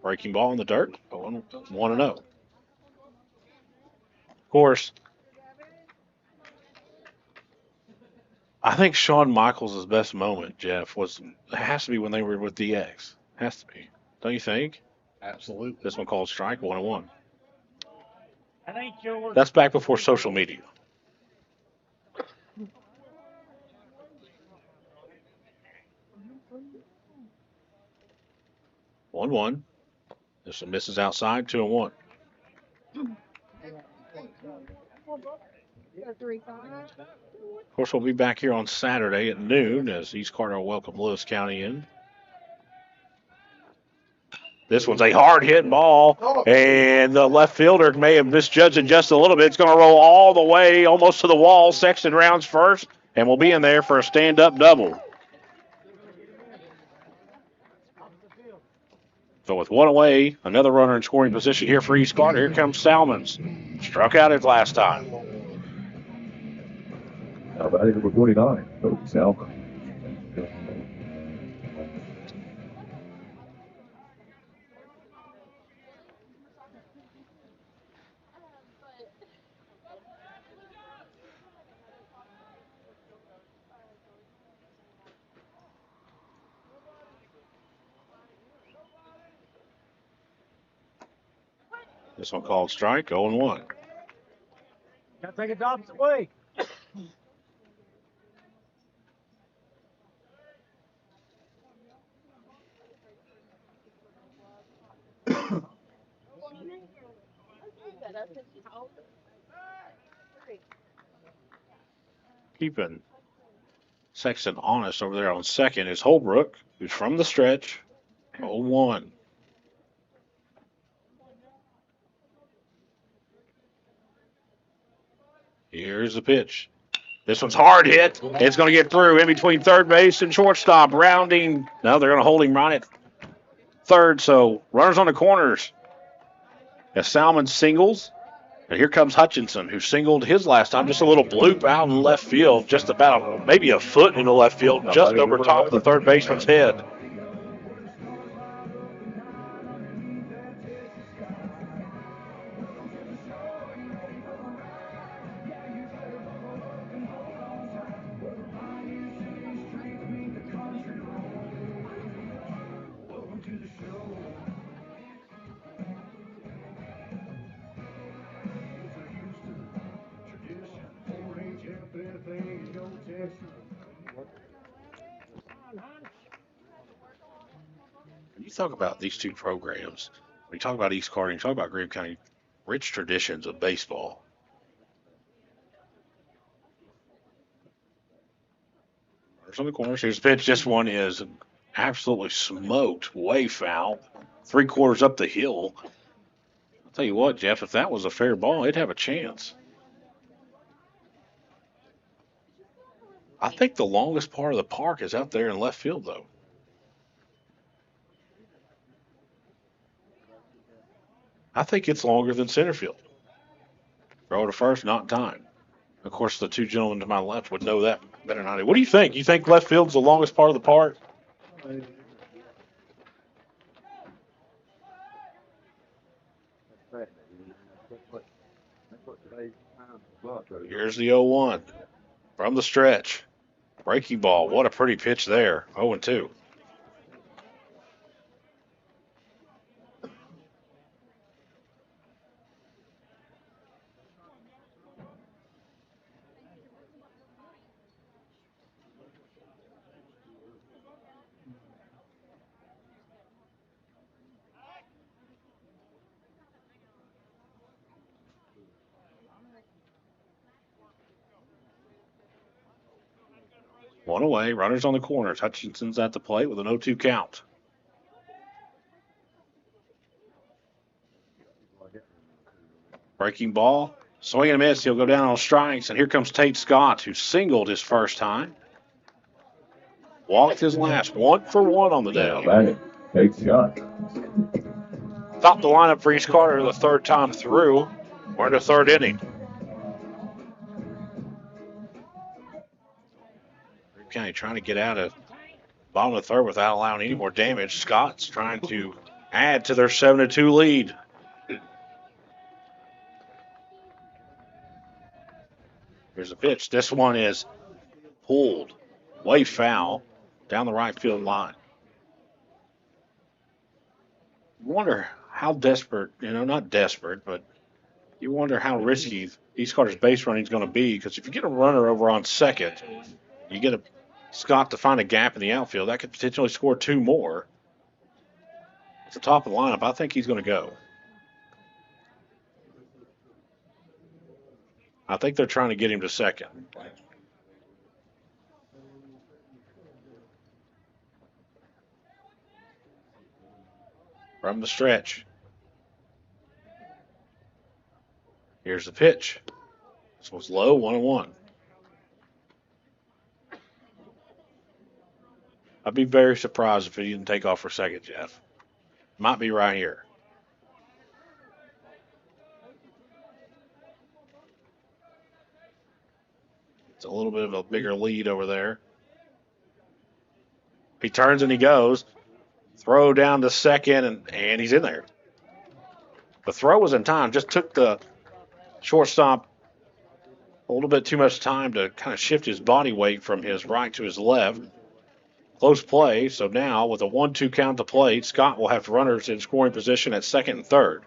Breaking ball in the dirt. 1-0. Of course, I think Shawn Michaels' best moment, Jeff, has to be when they were with DX. Has to be. Don't you think? Absolutely. This one called strike, 1-1. That's back before social media. One. This one misses outside, 2-1. Of course, we'll be back here on Saturday at noon as East Carter will welcome Lewis County in. This one's a hard hit ball, and the left fielder may have misjudged it just a little bit. It's going to roll all the way almost to the wall. Sexton rounds first, and we'll be in there for a stand-up double. So with one away, another runner in scoring position here for East Carter. Here comes Salmons. Struck out his last time. Now batting for 49, Cody Salmons. This one called strike, 0-1. Gotta take it the opposite way. Keeping Sexton honest over there on second is Holbrook, who's from the stretch, 0-1. Here's the pitch. This one's hard hit. It's going to get through in between third base and shortstop. Rounding. No, they're going to hold him right at third. So runners on the corners. As Salmon singles. And here comes Hutchinson, who singled his last time. Just a little bloop out in left field. Just about maybe a foot into left field. Just over top of the third baseman's head. When you talk about these two programs, when you talk about East Carter, you talk about Greenup County, rich traditions of baseball. There's on the corners. Here's the pitch. This one is absolutely smoked, way foul, 3/4 up the hill. I'll tell you what, Jeff, if that was a fair ball, it'd have a chance. I think the longest part of the park is out there in left field, though. I think it's longer than center field. Throw to first, not in time. Of course, the two gentlemen to my left would know that better than I do. What do you think? You think left field's the longest part of the park? Here's the 0-1 from the stretch. Breaking ball. What a pretty pitch there. 0-2. One away, runners on the corners. Hutchinson's at the plate with an 0-2 count. Breaking ball, swing and a miss. He'll go down on strikes, and here comes Tate Scott, who singled his first time. Walked his last, 1 for 1 on the day. Tate Scott. Topped the lineup for East Carter the third time through. We're in the third inning. County trying to get out of bottom of the third without allowing any more damage. Scott's trying to add to their 7-2 lead. Here's a pitch. This one is pulled way foul down the right field line. You wonder how desperate, not desperate, but you wonder how risky East Carter's base running is going to be, because if you get a runner over on second, you get Scott to find a gap in the outfield, that could potentially score 2 more. It's the top of the lineup. I think he's going to go. I think they're trying to get him to second. From the stretch. Here's the pitch. This one's low, 1-1. I'd be very surprised if he didn't take off for second, Jeff. Might be right here. It's a little bit of a bigger lead over there. He turns and he goes. Throw down to second, and he's in there. The throw was in time. Just took the shortstop a little bit too much time to kind of shift his body weight from his right to his left. Close play, so now with a 1-2 count to plate, Scott will have runners in scoring position at second and third.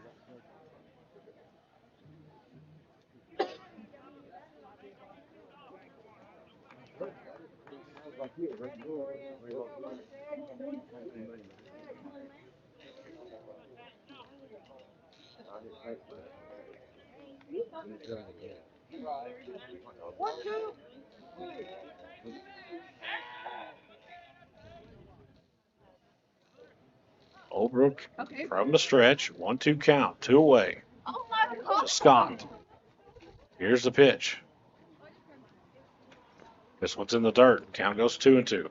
Holbrook from the stretch. 1-2 count. 2 away. To Scott. Here's the pitch. This one's in the dirt. Count goes 2-2.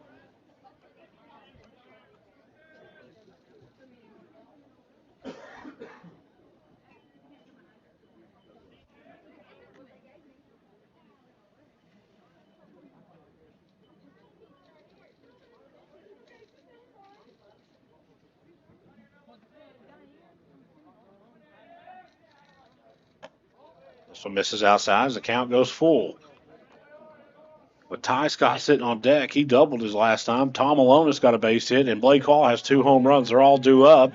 This one misses outside as the count goes full. With Ty Scott sitting on deck, he doubled his last time. Tom Alonis got a base hit, and Blake Hall has 2 home runs. They're all due up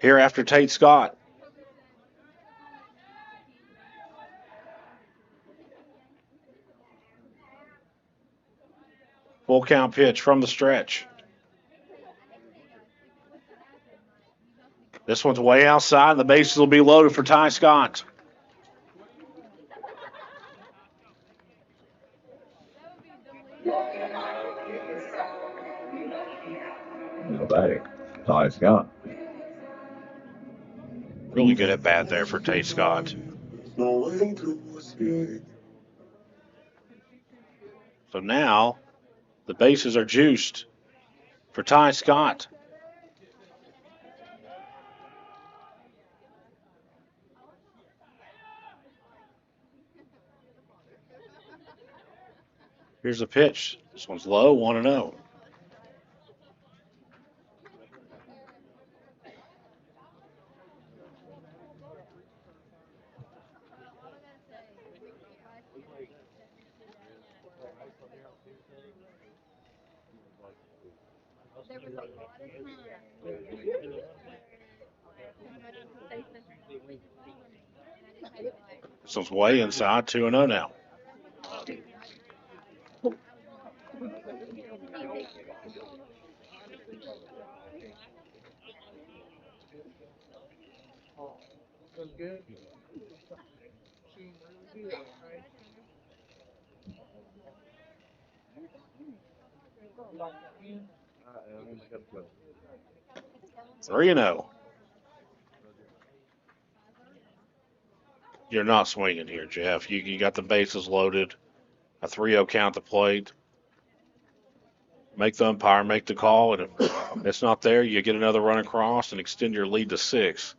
here after Tate Scott. Full count pitch from the stretch. This one's way outside. The bases will be loaded for Ty Scott. Batting, Ty Scott. Really good at bat there for Tate Scott. So now the bases are juiced for Ty Scott. Here's the pitch. This one's low, 1-0. This one's way inside, 2-0 now. Three and 0. You're not swinging here, Jeff. You got the bases loaded. A 3-0 count the plate. Make the umpire make the call, and if it's not there, you get another run across and extend your lead to 6.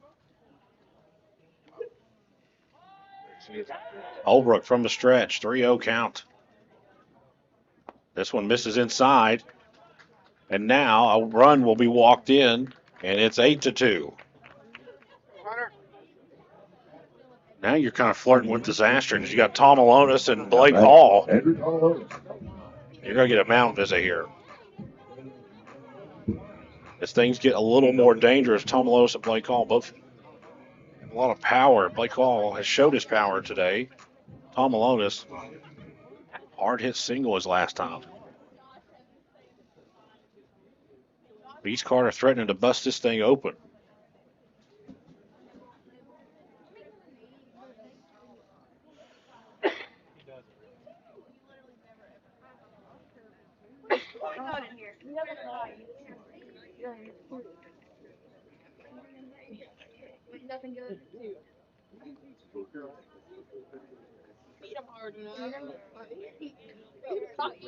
Holbrook from the stretch, 3-0 count. This one misses inside, and now a run will be walked in, and it's 8-2. Now you're kind of flirting with disaster, because you got Tom Alonis and Blake Hall. You're going to get a mound visit here. As things get a little more dangerous, Tom Alonis and Blake Hall both have a lot of power. Blake Hall has showed his power today. Tom Alonis, hard hit single his last time. Beast Carter threatening to bust this thing open.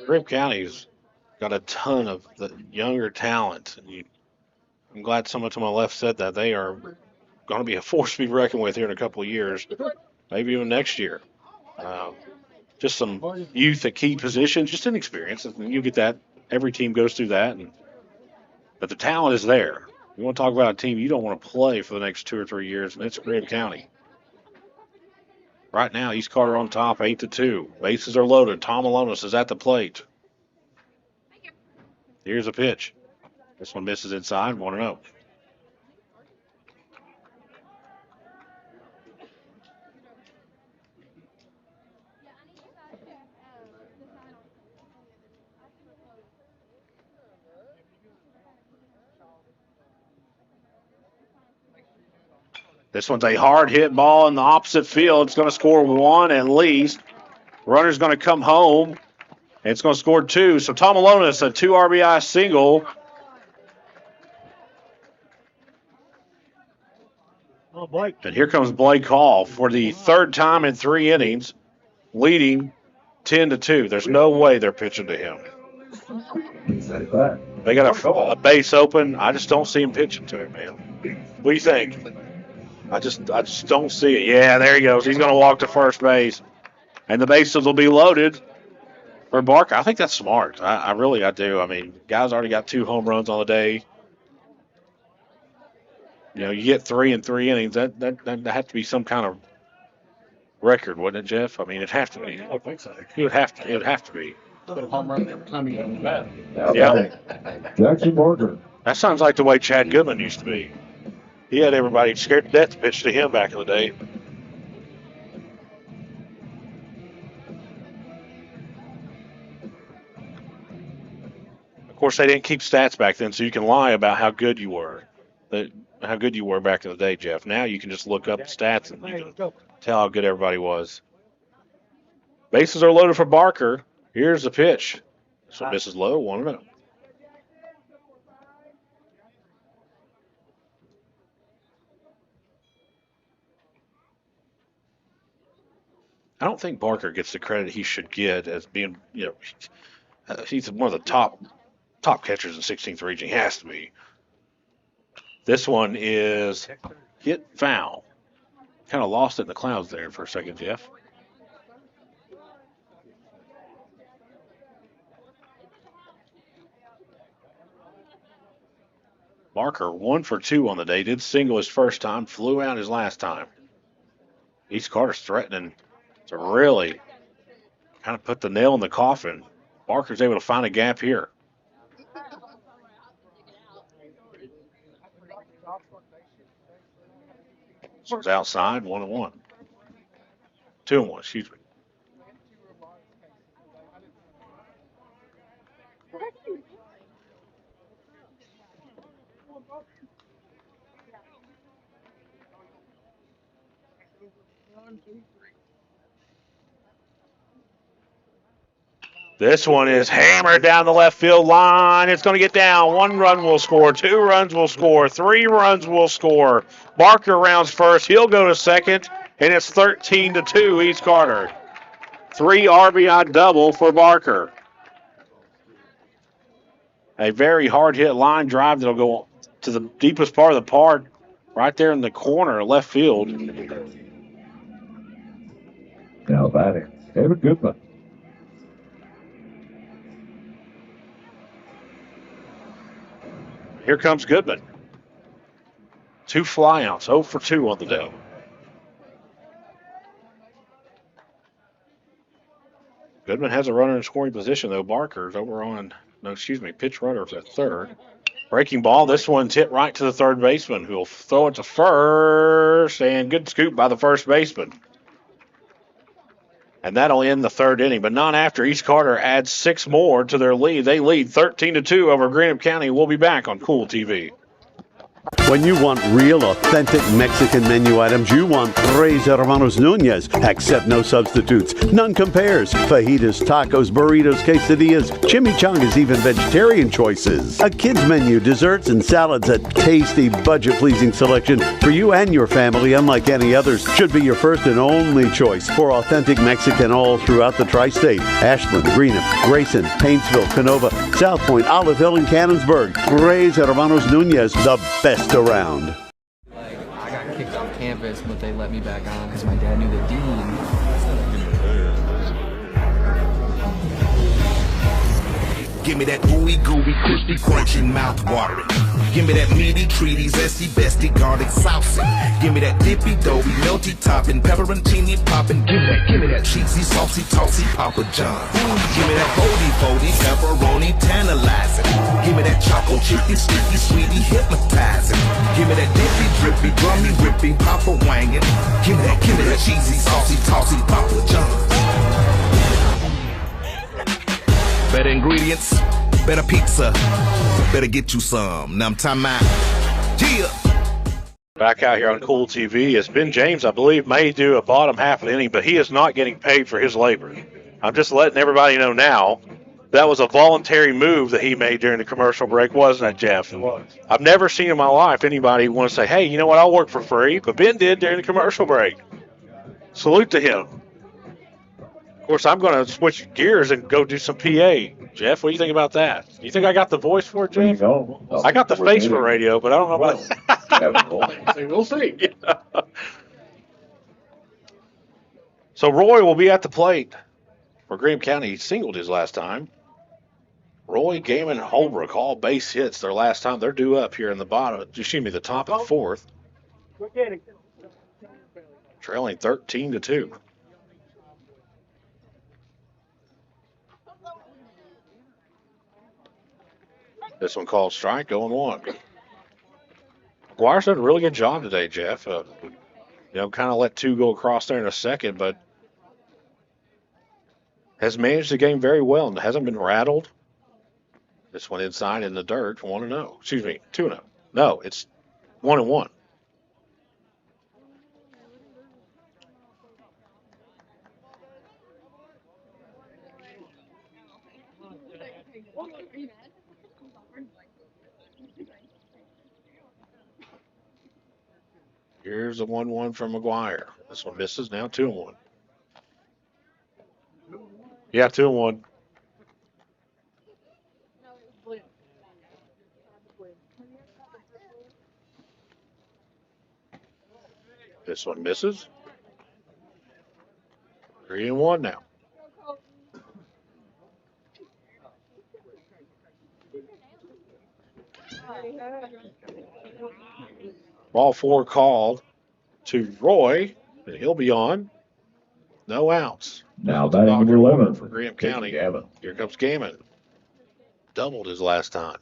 Greenup County's got a ton of the younger talent. And I'm glad someone to my left said that. They are going to be a force to be reckoned with here in a couple of years, maybe even next year. Just some youth at key positions, just inexperience. And you get that. Every team goes through that. But the talent is there. You want to talk about a team you don't want to play for the next 2 or 3 years, and it's Greenup County. Right now, East Carter on top, 8-2. Bases are loaded. Tom Alonis is at the plate. Here's a pitch. This one misses inside, 1-0. This one's a hard hit ball in the opposite field. It's going to score one at least. Runner's going to come home, and it's going to score two. So Tom Alonis, a 2 RBI single. And here comes Blake Hall for the third time in 3 innings, leading 10-2. There's no way they're pitching to him. They got a base open. I just don't see him pitching to him, man. What do you think? I just don't see it. Yeah, there he goes. He's going to walk to first base. And the bases will be loaded for Barker. I think that's smart. I really do. I mean, guy's already got 2 home runs on the day. You know, you get 3 in 3 innings. That had to be some kind of record, wouldn't it, Jeff? I mean, it'd have to be. I think so. It would have to be. Home run every time he comes back. Yeah. Jackson Barker. That sounds like the way Chad Goodman used to be. He had everybody scared to death to pitch to him back in the day. Of course, they didn't keep stats back then, so you can lie about how good you were. How good you were back in the day, Jeff. Now you can just look up the stats and you can tell how good everybody was. Bases are loaded for Barker. Here's the pitch. So misses low, 1-0. I don't think Barker gets the credit he should get as being, he's one of the top catchers in the 16th region. He has to be. This one is hit foul. Kind of lost it in the clouds there for a second, Jeff. Barker 1 for 2 on the day. Did single his first time, flew out his last time. East Carter's threatening to really kind of put the nail in the coffin. Barker's able to find a gap here. This one's outside, 1-1. 2-1, excuse me. This one is hammered down the left field line. It's going to get down. 1 run will score. 2 runs will score. 3 runs will score. Barker rounds first. He'll go to second, and it's 13-2 East Carter. 3 RBI double for Barker. A very hard hit line drive that'll go to the deepest part of the park, right there in the corner, left field. Now batting, David Goodman. Here comes Goodman. 2 flyouts, 0 for 2 on the day. Goodman has a runner in scoring position, though. Barker's over on, pitch runner at third. Breaking ball, this one's hit right to the third baseman, who will throw it to first, and good scoop by the first baseman. And that'll end the 3rd inning, but not after. East Carter adds 6 more to their lead. They lead 13-2 over Greenup County. We'll be back on Kool TV. When you want real, authentic Mexican menu items, you want Tres Hermanos Nunez. Accept no substitutes. None compares. Fajitas, tacos, burritos, quesadillas, chimichangas, even vegetarian choices. A kids menu, desserts and salads, a tasty, budget-pleasing selection for you and your family, unlike any others. Should be your first and only choice for authentic Mexican all throughout the tri-state. Ashland, Greenup, Grayson, Paintsville, Canova, South Point, Olive Hill, and Cannonsburg. Tres Hermanos Nunez, the best around. I got kicked off campus, but they let me back on because my dad knew the dean. Give me that ooey gooey, crispy, crunchy, mouth watering. Give me that meaty, treaty, zesty, bestie, garlic saucy. Give me that dippy, doughy, melty topping, pepperoncini popping. Give me that cheesy, saucy, tossy, Papa John. Give me that foldy, pepperoni, tantalizing. Give me that choco chicky, sticky, sweetie, hypnotizing. Give me that dippy, drippy, drummy, whippy, Papa wangin'. Give me that cheesy, saucy, tossy, Papa John. Better ingredients, better pizza, better get you some. Now I'm talking about, yeah. Back out here on Kool TV is Ben James, I believe, may do a bottom half of the inning, but he is not getting paid for his labor. I'm just letting everybody know now. That was a voluntary move that he made during the commercial break, wasn't it, Jeff? It was. I've never seen in my life anybody want to say, hey, you know what, I'll work for free, but Ben did during the commercial break. Salute to him. Of course, I'm going to switch gears and go do some PA. Jeff, what do you think about that? You think I got the voice for it, Jeff? I got the face for radio, but I don't know about that. We'll see. Yeah. So Roy will be at the plate for Greenup County. He singled his last time. Roy, Gaiman, and Holbrook all base hits their last time. They're due up here in the bottom. Excuse me, the top of the fourth. Trailing 13-2. This one called strike, 0-1. McGuire's done a really good job today, Jeff. Kind of let two go across there in a second, but has managed the game very well and hasn't been rattled. This one inside in the dirt, 1-0. Excuse me, 2-0. No, it's 1-1. Here's a 1-1 from McGuire. This one misses, now 2-1. Yeah, 2-1. This one misses. 3-1 now. Ball 4 called to Roy, and he'll be on. No outs. Now batting number 11 for Greenup County. Here comes Gaiman. Doubled his last time.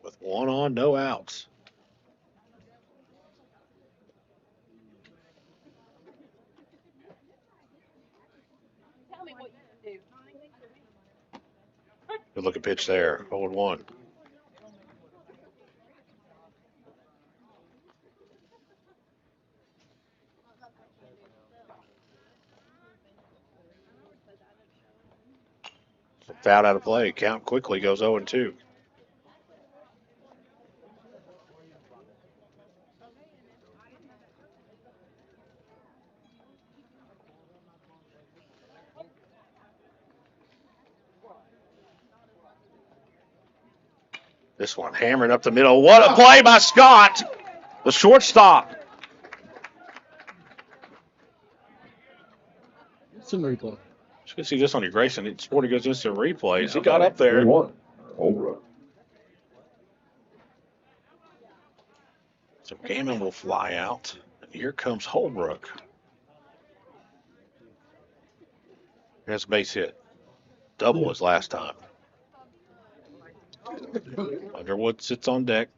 With one on, no outs. Good looking pitch there. 0-1. Foul out of play. Count quickly goes 0-2. This one hammered up the middle. What a play by Scott, the shortstop. It's a replay. You can see this on your Grayson. It's before he goes into replays. He got up there. So Gaiman will fly out. And here comes Holbrook. Here's a base hit. Double his last time. Underwood sits on deck.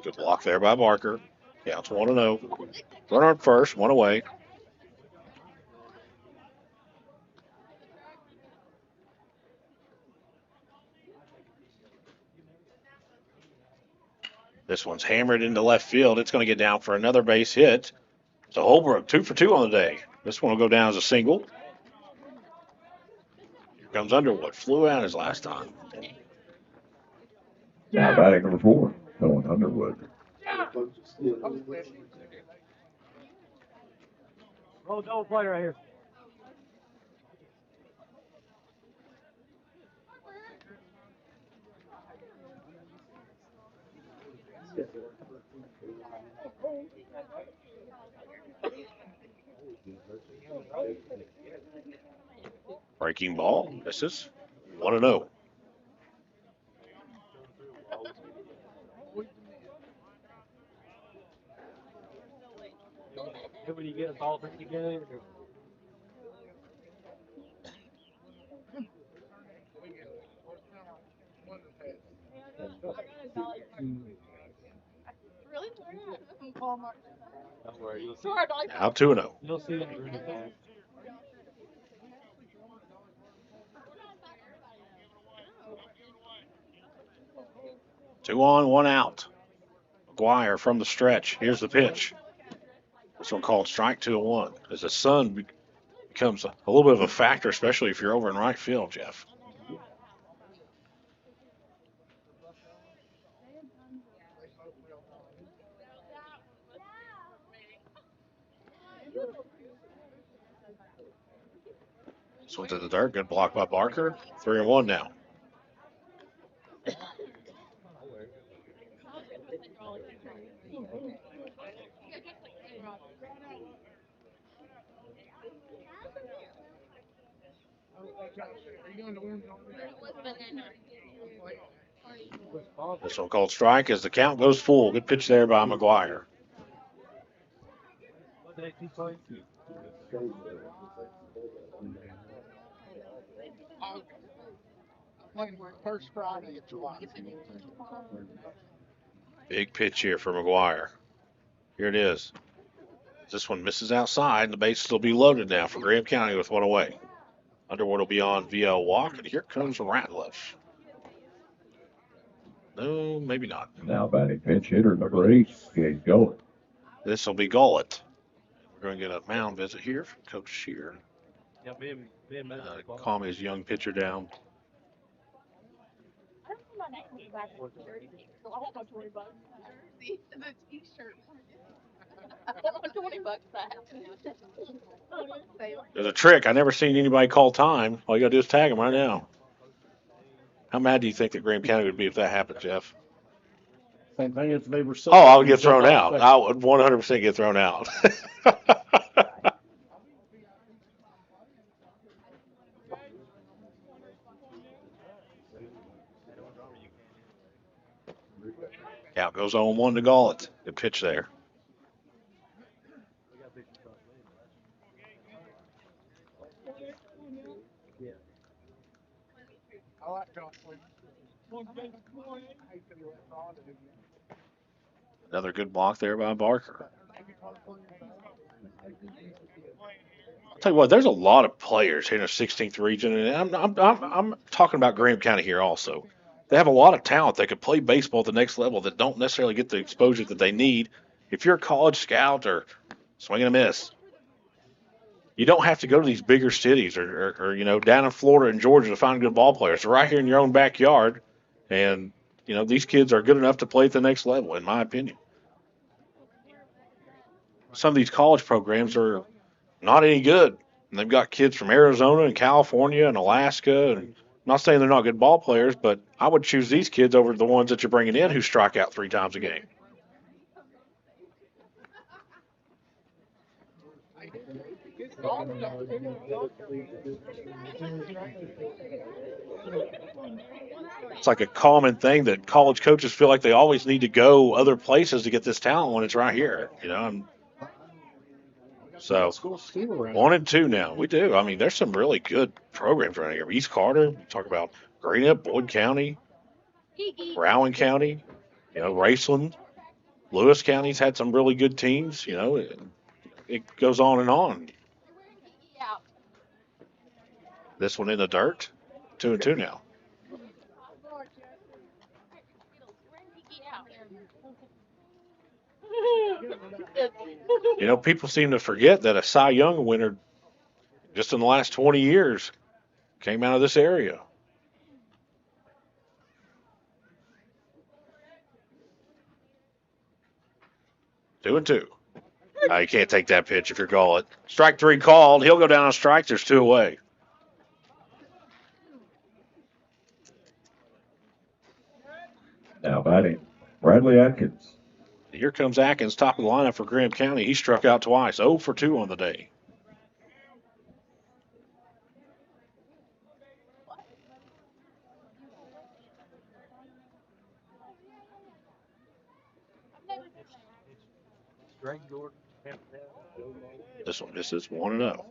Good block there by Barker. Yeah, it's 1-0. Runner on first, one away. This one's hammered into left field. It's going to get down for another base hit. So Holbrook, 2 for 2 on the day. This one will go down as a single. Here comes Underwood. Flew out his last time. Now batting number 4, Owen Underwood. Roll double play right here. Breaking ball. Misses. 1-0. When you get a ball for the game. Now 2-0. You'll see that. 2 on, 1 out. McGuire from the stretch. Here's the pitch. This one called strike 2-1. As the sun becomes a little bit of a factor, especially if you're over in right field, Jeff. This one's in the dirt. Good block by Barker. 3-1 now. This one called strike as the count goes full. Good pitch there by McGuire. First Friday of July. Big pitch here for McGuire. Here it is. This one misses outside, and the bases will be loaded now for Graham County with 1 away. Underwood will be on via a walk, and here comes Ratliff. No, maybe not. Now batting pinch hitter number 8, Gabe Gullett. This will be Gullett. We're going to get a mound visit here from Coach Shear. Calm his young pitcher down. There's a trick. I never seen anybody call time. All you got to do is tag him right now. How mad do you think that Graham County would be if that happened, Jeff? Same thing if they were. Oh, I would get thrown out. I would 100% get thrown out. Out goes on 1 to Gullett. Good pitch there. I like Josh. Another good block there by Barker. I'll tell you what, there's a lot of players here in the 16th region, and I'm talking about Graham County here also. They have a lot of talent that could play baseball at the next level that don't necessarily get the exposure that they need. If you're a college scout or swing and a miss, you don't have to go to these bigger cities or you know, down in Florida and Georgia to find good ball players. They're right here in your own backyard, and you know, these kids are good enough to play at the next level, in my opinion. Some of these college programs are not any good. And they've got kids from Arizona and California and Alaska. And I'm not saying they're not good ball players, but I would choose these kids over the ones that you're bringing in who strike out 3 times a game. It's like a common thing that college coaches feel like they always need to go other places to get this talent when it's right here. You know, so 1 and 2 now. We do. I mean, there's some really good programs around here. East Carter, talk about Greenup, Boyd County, Rowan County, you know, Raceland, Lewis County's had some really good teams. You know, it goes on and on. This one in the dirt, 2 and 2 now. You know, people seem to forget that a Cy Young winner just in the last 20 years came out of this area. Two and 2. You can't take that pitch if you're Gullett. Strike 3 called. He'll go down on strike. There's 2 away. Now batting, Bradley Atkins. Here comes Atkins, top of the lineup for Graham County. He struck out twice, 0 for 2 on the day. This one misses 1-0.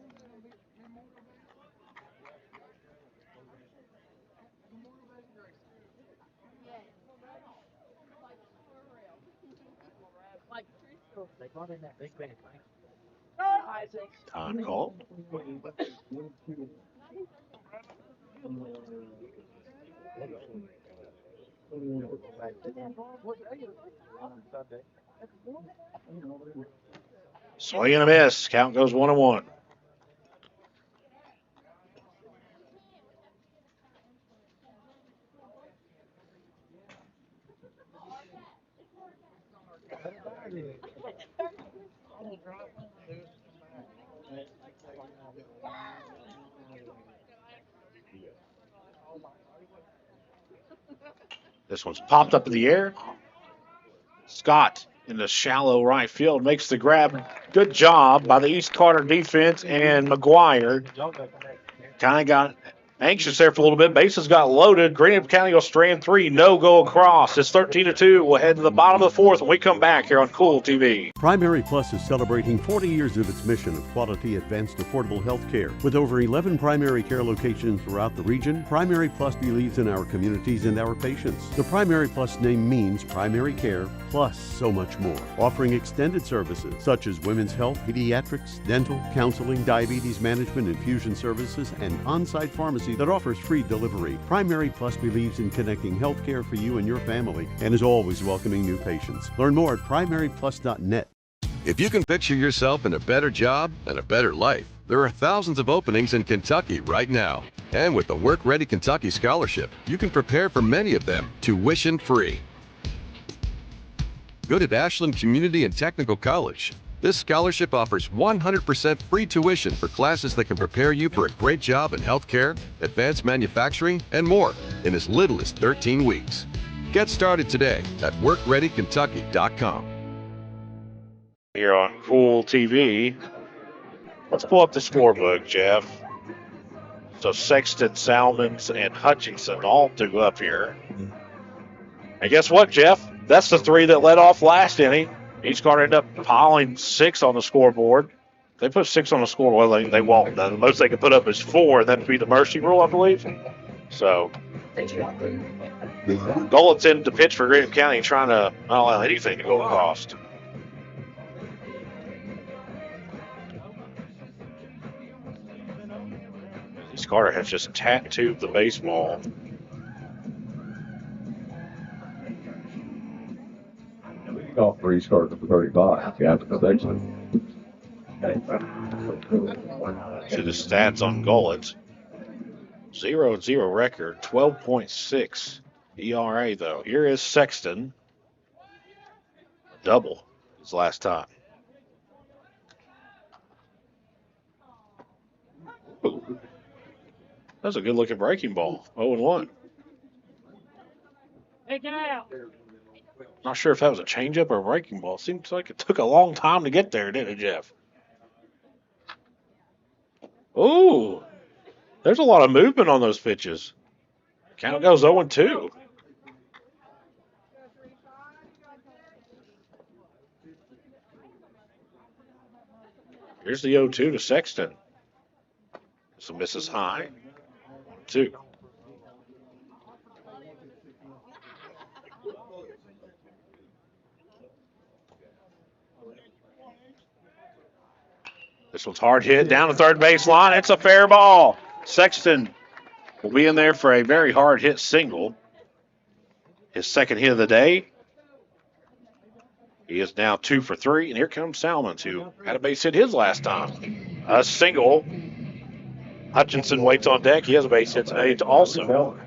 Time call. Swing and a miss. Count goes 1-1. This one's popped up in the air. Scott in the shallow right field makes the grab. Good job by the East Carter defense, and McGuire kind of got anxious there for a little bit. Bases got loaded. Greenup County will strand 3. No go across. It's 13-2. We'll head to the bottom of the 4th when we come back here on Kool TV. Primary Plus is celebrating 40 years of its mission of quality, advanced, affordable health care. With over 11 primary care locations throughout the region, Primary Plus believes in our communities and our patients. The Primary Plus name means primary care plus so much more, offering extended services such as women's health, pediatrics, dental, counseling, diabetes management, infusion services, and on-site pharmacy that offers free delivery. Primary Plus believes in connecting healthcare for you and your family and is always welcoming new patients. Learn more at primaryplus.net. If you can picture yourself in a better job and a better life, there are thousands of openings in Kentucky right now. And with the Work Ready Kentucky Scholarship, you can prepare for many of them tuition-free. Go to Ashland Community and Technical College. This scholarship offers 100% free tuition for classes that can prepare you for a great job in healthcare, advanced manufacturing, and more in as little as 13 weeks. Get started today at workreadykentucky.com. Here on Kool TV. Let's pull up the scorebook, Jeff. So Sexton, Salmons, and Hutchinson all two up here. And guess what, Jeff? That's the 3 that led off last inning. Each Carter ended up piling 6 on the scoreboard. They put 6 on the scoreboard. Well, they won't. The most they can put up is 4. That'd be the mercy rule, I believe. So, Golan's in to pitch for Greenup County, trying to not allow anything to go across. East Carter has just tattooed the baseball. Off for East Carter for 35. Yeah, that's excellent. To the stats on Golan's. 0-0 record, 12.6 ERA though. Here is Sexton. Double his last time. Ooh. That's a good looking breaking ball. 0-1. Take it out. Not sure if that was a changeup or a breaking ball. Seems like it took a long time to get there, didn't it, Jeff? Ooh. There's a lot of movement on those pitches. Count goes 0-2. Here's the 0-2 to Sexton. So misses high. 2. This one's hard hit down the third base line. It's a fair ball. Sexton will be in there for a very hard hit single. His second hit of the day. He is now 2 for 3. And here comes Salmons, who had a base hit his last time. A single. Hutchinson waits on deck. He has a base hit today also.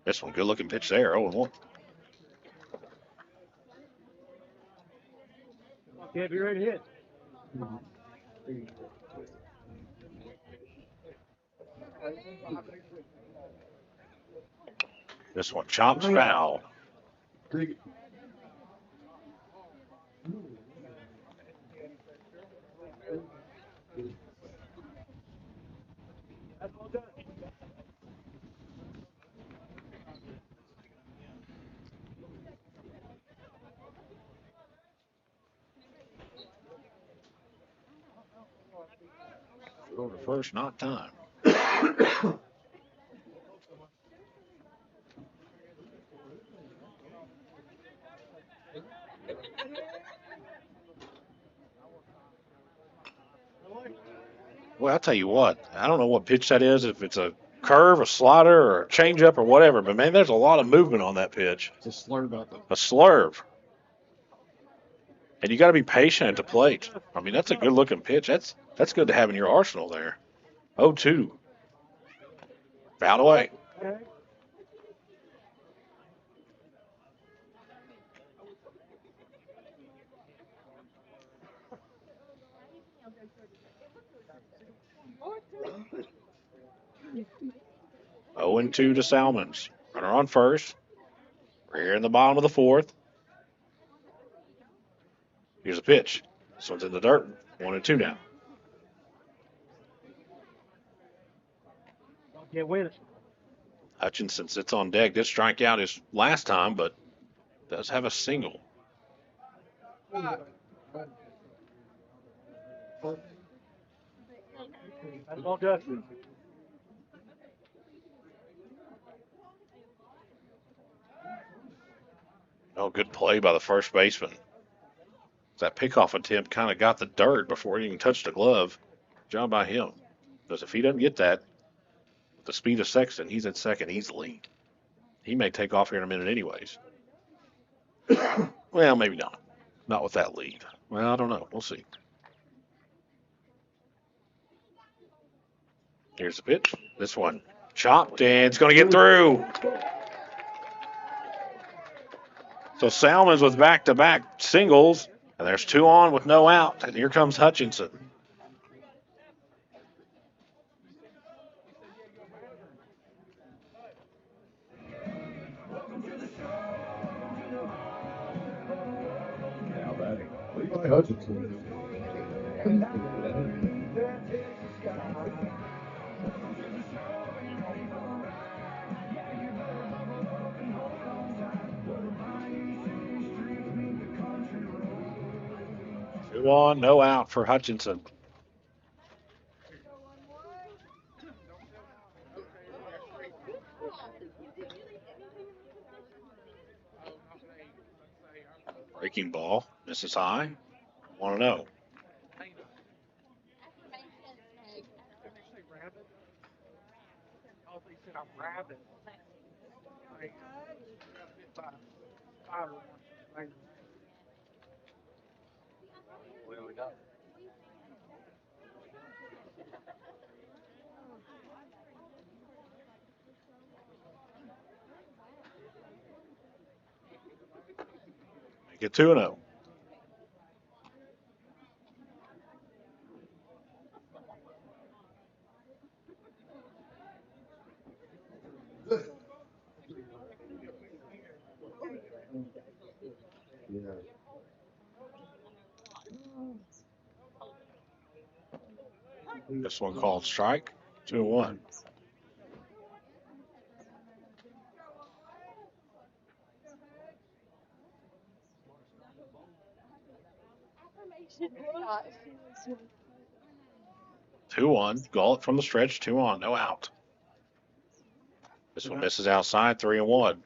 This one, good looking pitch there, 0-1. Okay, be ready to hit. This one chops foul. Go to first, not time. Well, I'll tell you what. I don't know what pitch that is, if it's a curve, a slider, or a changeup, or whatever. But, man, there's a lot of movement on that pitch. It's a slurve out there. A slurve. And you got to be patient at the plate. I mean, that's a good-looking pitch. That's good to have in your arsenal there. 0-2. Fouled away. Oh and 2 to Salmons. Runner on first. We're here in the bottom of the fourth. Here's a pitch. This one's in the dirt. 1-2 now. Can't win it. Hutchinson sits on deck. Did strike out his last time, but does have a single. That's all Dustin. Oh, good play by the first baseman. That pickoff attempt kind of got the dirt before he even touched the glove. Job by him. Because if he doesn't get that, with the speed of Sexton, he's at second easily. He may take off here in a minute anyways. Well, maybe not. Not with that lead. Well, I don't know. We'll see. Here's the pitch. This one chopped, and it's going to get through. So Salmons with back-to-back singles, and there's 2 on with no out. And here comes Hutchinson. Now batting, Levi Hutchinson. 2 on, no out for Hutchinson. Breaking ball, misses high. 1-0. Make it 2-0. This one called strike. 2-1. Two on. Gullet from the stretch. 2 on. No out. This one misses outside. 3-1.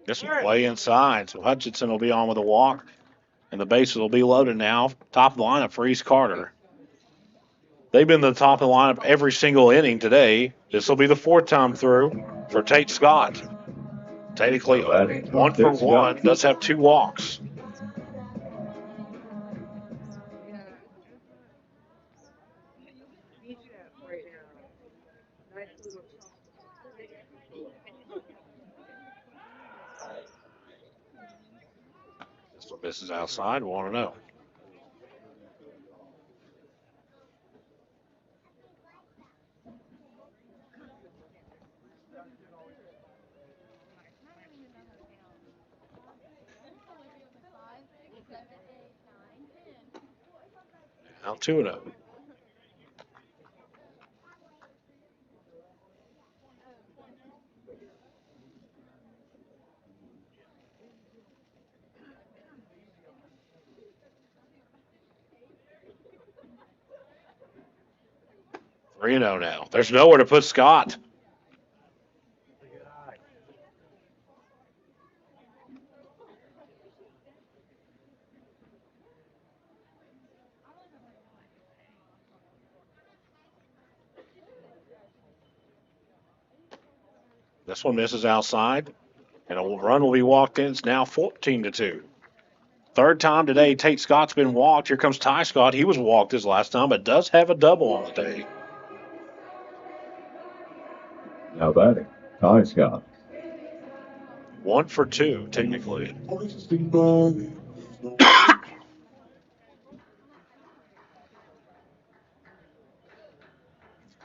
This one way inside, so Hutchinson will be on with a walk, and the bases will be loaded now. Top of the lineup for East Carter. They've been the top of the lineup every single inning today. This will be the 4th time through for Tate Scott. Technically, 1 for 1, does have 2 walks. This one misses outside, 1-0. Now 2-0. 3-0 now. There's nowhere to put Scott. This one misses outside, and a run will be walked in. It's now 14-2. Third time today, Tate Scott's been walked. Here comes Ty Scott. He was walked his last time, but does have a double on the day. Now batting, Ty Scott. 1 for 2, technically.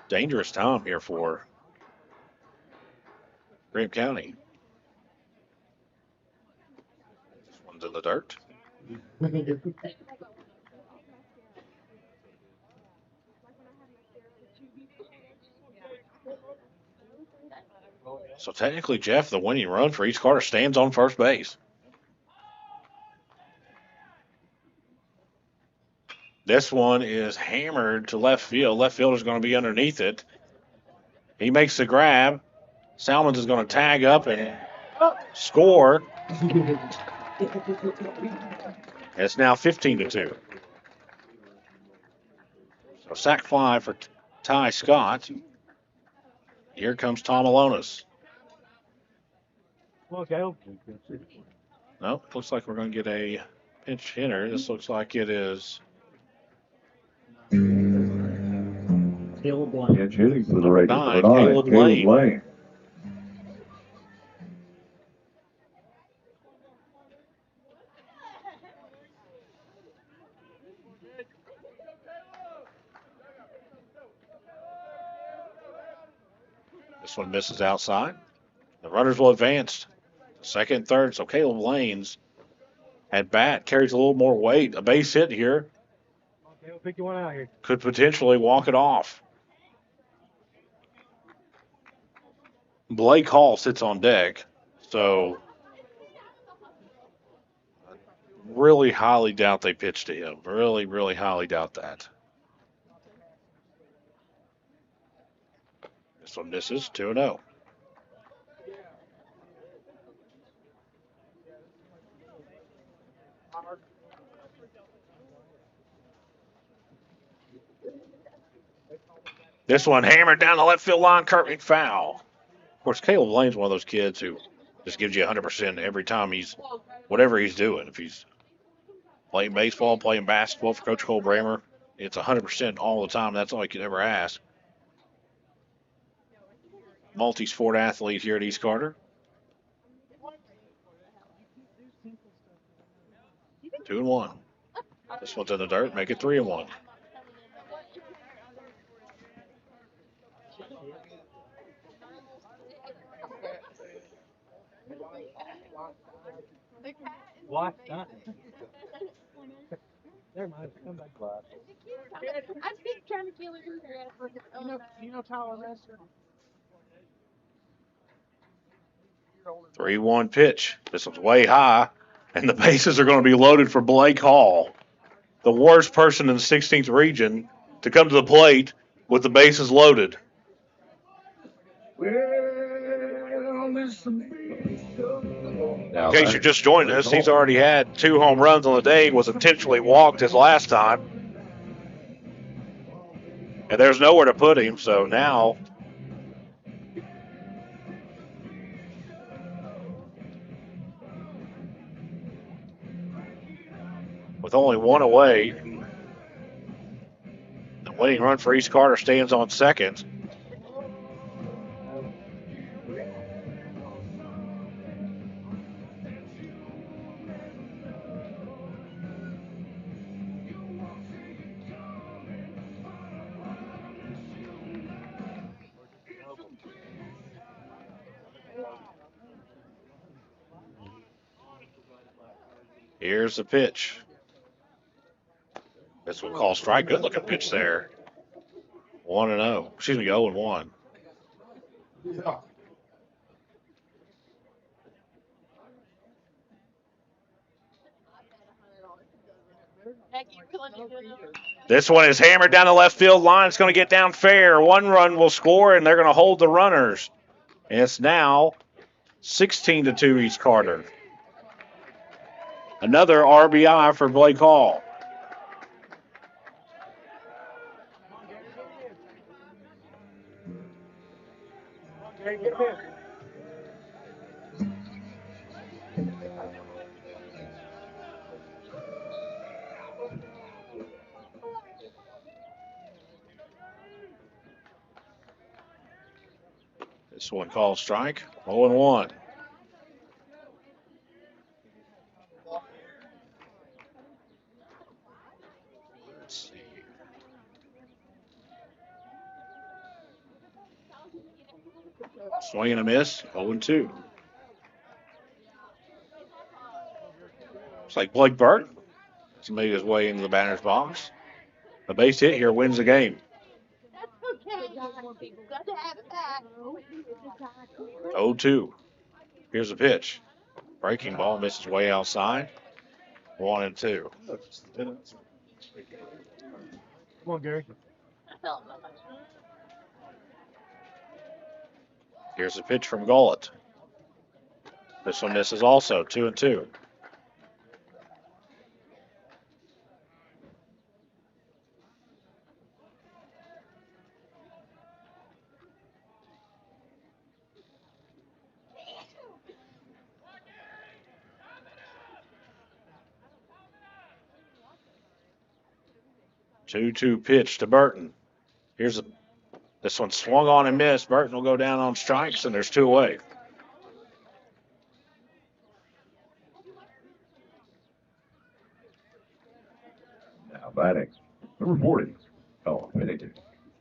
Dangerous time here for Greenup County. This one's in the dirt. So technically, Jeff, the winning run for East Carter stands on first base. This one is hammered to left field. Left fielder's going to be underneath it. He makes the grab. Salmons is going to tag up and score. It's now 15-2. So sac fly for Ty Scott. Here comes Tom Alonis. Okay. No, it looks like we're going to get a pinch hitter. This looks like it is. Caleb Lane. Pinch hitting for the Raiders. Nine, Caleb Caleb Lane. Lane. This one misses outside. The runners will advance second, third. So Caleb Lane's at bat carries a little more weight. A base hit here Okay, we'll pick you one out here. could potentially walk it off. Blake Hall sits on deck, so really highly doubt they pitch to him. Really, really highly doubt that. This one misses 2-0. This one hammered down the left field line, curving foul. Of course, Caleb Lane's one of those kids who just gives you 100% every time whatever he's doing. If he's playing baseball, playing basketball for Coach Cole Bramer, it's 100% all the time. That's all you could ever ask. Multi-sport athlete here at East Carter. 2-1. This one's in the dirt. Make it 3-1. What? Never mind. Come back. I keep trying to kill her. You know Tyler Lester? 3-1 pitch. This one's way high, and the bases are going to be loaded for Blake Hall, the worst person in the 16th region to come to the plate with the bases loaded. In case you just joined us, he's already had 2 home runs on the day, was intentionally walked his last time. And there's nowhere to put him, so now with only 1 away, the winning run for East Carter stands on second. Here's the pitch. This one called strike. Good looking pitch there. 1-0. Excuse me, 0-1. This one is hammered down the left field line. It's going to get down fair. One run will score, and they're going to hold the runners. And it's now 16-2 East Carter. Another RBI for Blake Hall. This one called strike. 0-1. Let's see. Swing and a miss. 0-2. Looks like Blake Burton has made his way into the batter's box. The base hit here wins the game. 0-2. Here's the pitch. Breaking ball misses way outside. 1-2. Come on, Gary. Here's the pitch from Gullett. This one misses also. 2-2. Two pitch to Burton. This one swung on and missed. Burton will go down on strikes, and there's 2 away. Now batting, number 40. Oh, Pennington.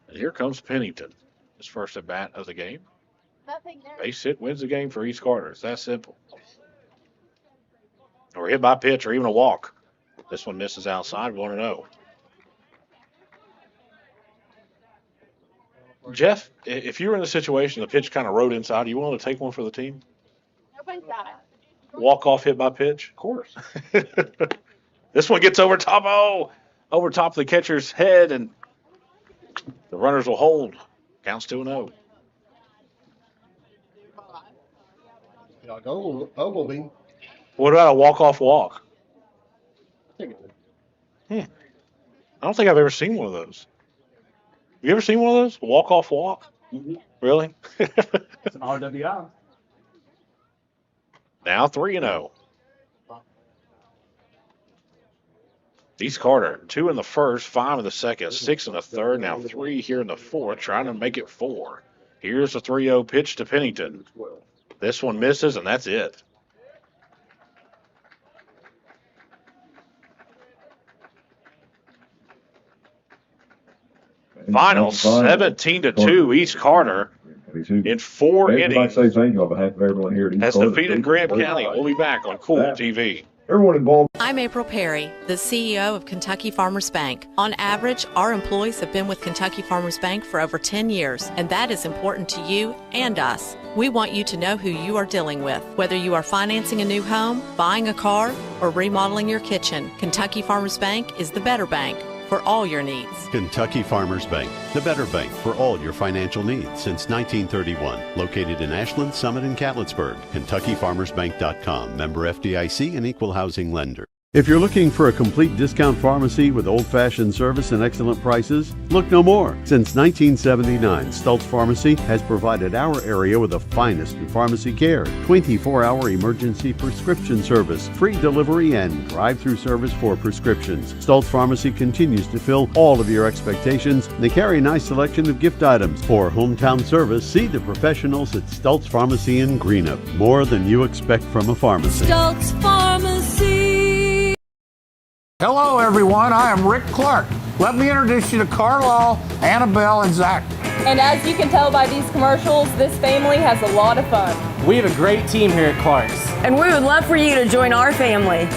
And here comes Pennington. His first at bat of the game. Base hit wins the game for East Carter. It's that simple. Or hit by pitch or even a walk. This one misses outside. 1-0. Jeff, if you were in the situation, the pitch kind of rode inside, you willing to take one for the team? Walk off hit by pitch? Of course. This one gets over top of the catcher's head, and the runners will hold. Counts 2-0. Ogilvy. What about a walk-off walk? I don't think I've ever seen one of those. You ever seen one of those? Walk-off walk? Mm-hmm. Really? It's an RWI. Now 3-0. East Carter, 2 in the first, 5 in the second, 6 in the third, now 3 here in the fourth, trying to make it 4. Here's a 3-0 pitch to Pennington. This one misses, and that's it. Final 17-2 East Carter in 4 innings Say thank you on behalf of everyone here at East has Carter. defeated Greenup County. We'll be back on Kool TV. Everyone involved. I'm April Perry, the CEO of Kentucky Farmers Bank. On average, our employees have been with Kentucky Farmers Bank for over 10 years, and that is important to you and us. We want you to know who you are dealing with. Whether you are financing a new home, buying a car, or remodeling your kitchen, Kentucky Farmers Bank is the better bank for all your needs. Kentucky Farmers Bank, the better bank for all your financial needs since 1931. Located in Ashland, Summit, and Catlettsburg. KentuckyFarmersBank.com. Member FDIC and equal housing lender. If you're looking for a complete discount pharmacy with old-fashioned service and excellent prices, look no more. Since 1979, Stultz Pharmacy has provided our area with the finest in pharmacy care, 24-hour emergency prescription service, free delivery, and drive-through service for prescriptions. Stultz Pharmacy continues to fill all of your expectations. They carry a nice selection of gift items. For hometown service, see the professionals at Stultz Pharmacy in Greenup. More than you expect from a pharmacy. Stultz Pharmacy. Hello, everyone. I am Rick Clark. Let me introduce you to Carlisle, Annabelle, and Zach. And as you can tell by these commercials, this family has a lot of fun. We have a great team here at Clark's. And we would love for you to join our family.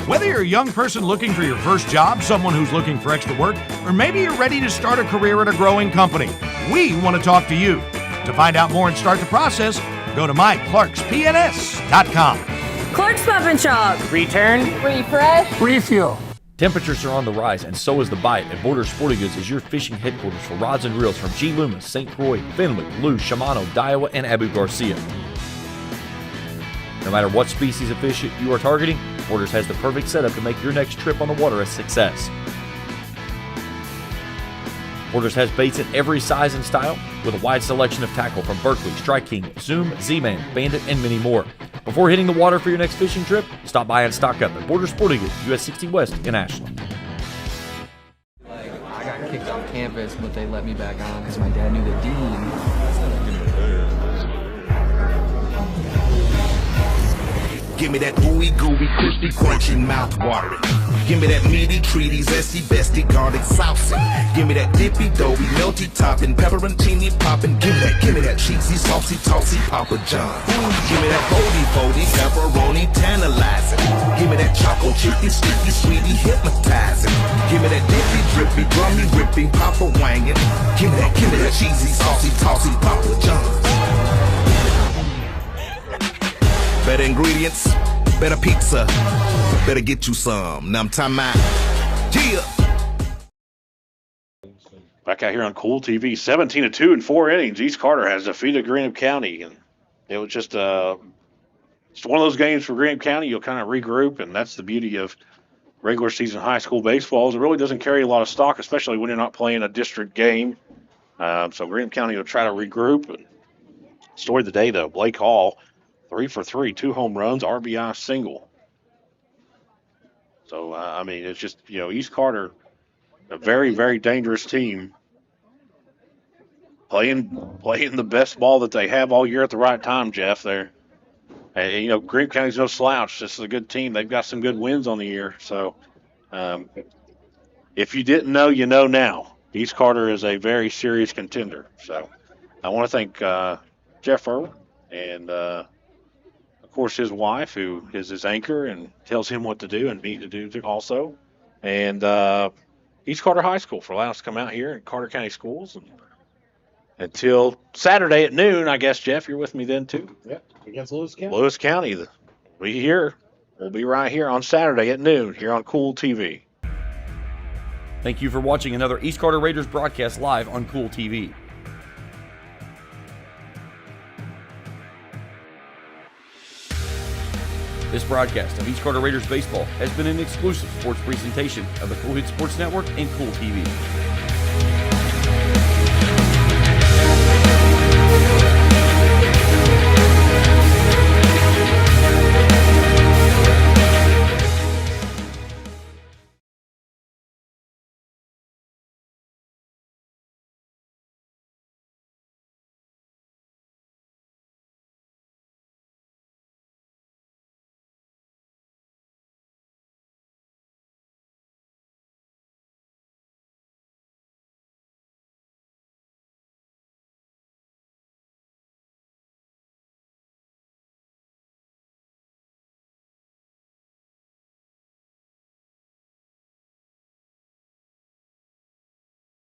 Whether you're a young person looking for your first job, someone who's looking for extra work, or maybe you're ready to start a career at a growing company, we want to talk to you. To find out more and start the process, go to myclarkspns.com. Clark's Pub and Shop. Return, Refresh, Refuel. Temperatures are on the rise, and so is the bite, and Borders Sporting Goods is your fishing headquarters for rods and reels from G. Loomis, St. Croix, Fenwick, Lou, Shimano, Daiwa, and Abu Garcia. No matter what species of fish you are targeting, Borders has the perfect setup to make your next trip on the water a success. Borders has baits in every size and style, with a wide selection of tackle from Berkley, Strike King, Zoom, Z-Man, Bandit, and many more. Before hitting the water for your next fishing trip, stop by and stock up at Borders Sporting Goods, US 60 West in Ashland. I got kicked off campus, but they let me back on because my dad knew the dean. Give me that ooey gooey, crispy, crunchy, mouth watering. Give me that meaty, treaty, zesty, bestie, garlic, saucy. Give me that dippy, doughy, melty, topping, pepperoncini, popping. Give me that cheesy, saucy, tossy, Papa John. Give me that foldy, pepperoni, tantalizing. Give me that choco chicky, sticky, sweetie, hypnotizing. Give me that dippy, drippy, drummy, rippy, Papa wangin'. Give me that cheesy, saucy, tossy, Papa John. Better ingredients, better pizza, better get you some. Now I'm talking about, yeah. Back out here on Kool TV, 17-2 in 4 innings. East Carter has defeated Greenup County, and it was just it's one of those games for Greenup County. You'll kind of regroup, and that's the beauty of regular season high school baseball. Is it really doesn't carry a lot of stock, especially when you're not playing a district game. So Greenup County will try to regroup. And story of the day, though, Blake Hall, 3 for 3, 2 home runs, RBI single. So, I mean, it's just, East Carter, a very, very dangerous team, playing the best ball that they have all year at the right time, Jeff. They're, Greenup County's no slouch. This is a good team. They've got some good wins on the year. So, if you didn't know, you know now. East Carter is a very serious contender. So, I want to thank Jeff Irwin and, of course, his wife, who is his anchor and tells him what to do and me to do also. And East Carter High School for allowing us to come out here in Carter County Schools. And until Saturday at noon, I guess, Jeff, you're with me then, too? Yeah, against Lewis County. Lewis County. We'll be right here on Saturday at noon here on Kool TV. Thank you for watching another East Carter Raiders broadcast live on Kool TV. This broadcast of East Carter Raiders baseball has been an exclusive sports presentation of the Kool Sports Network and Kool TV.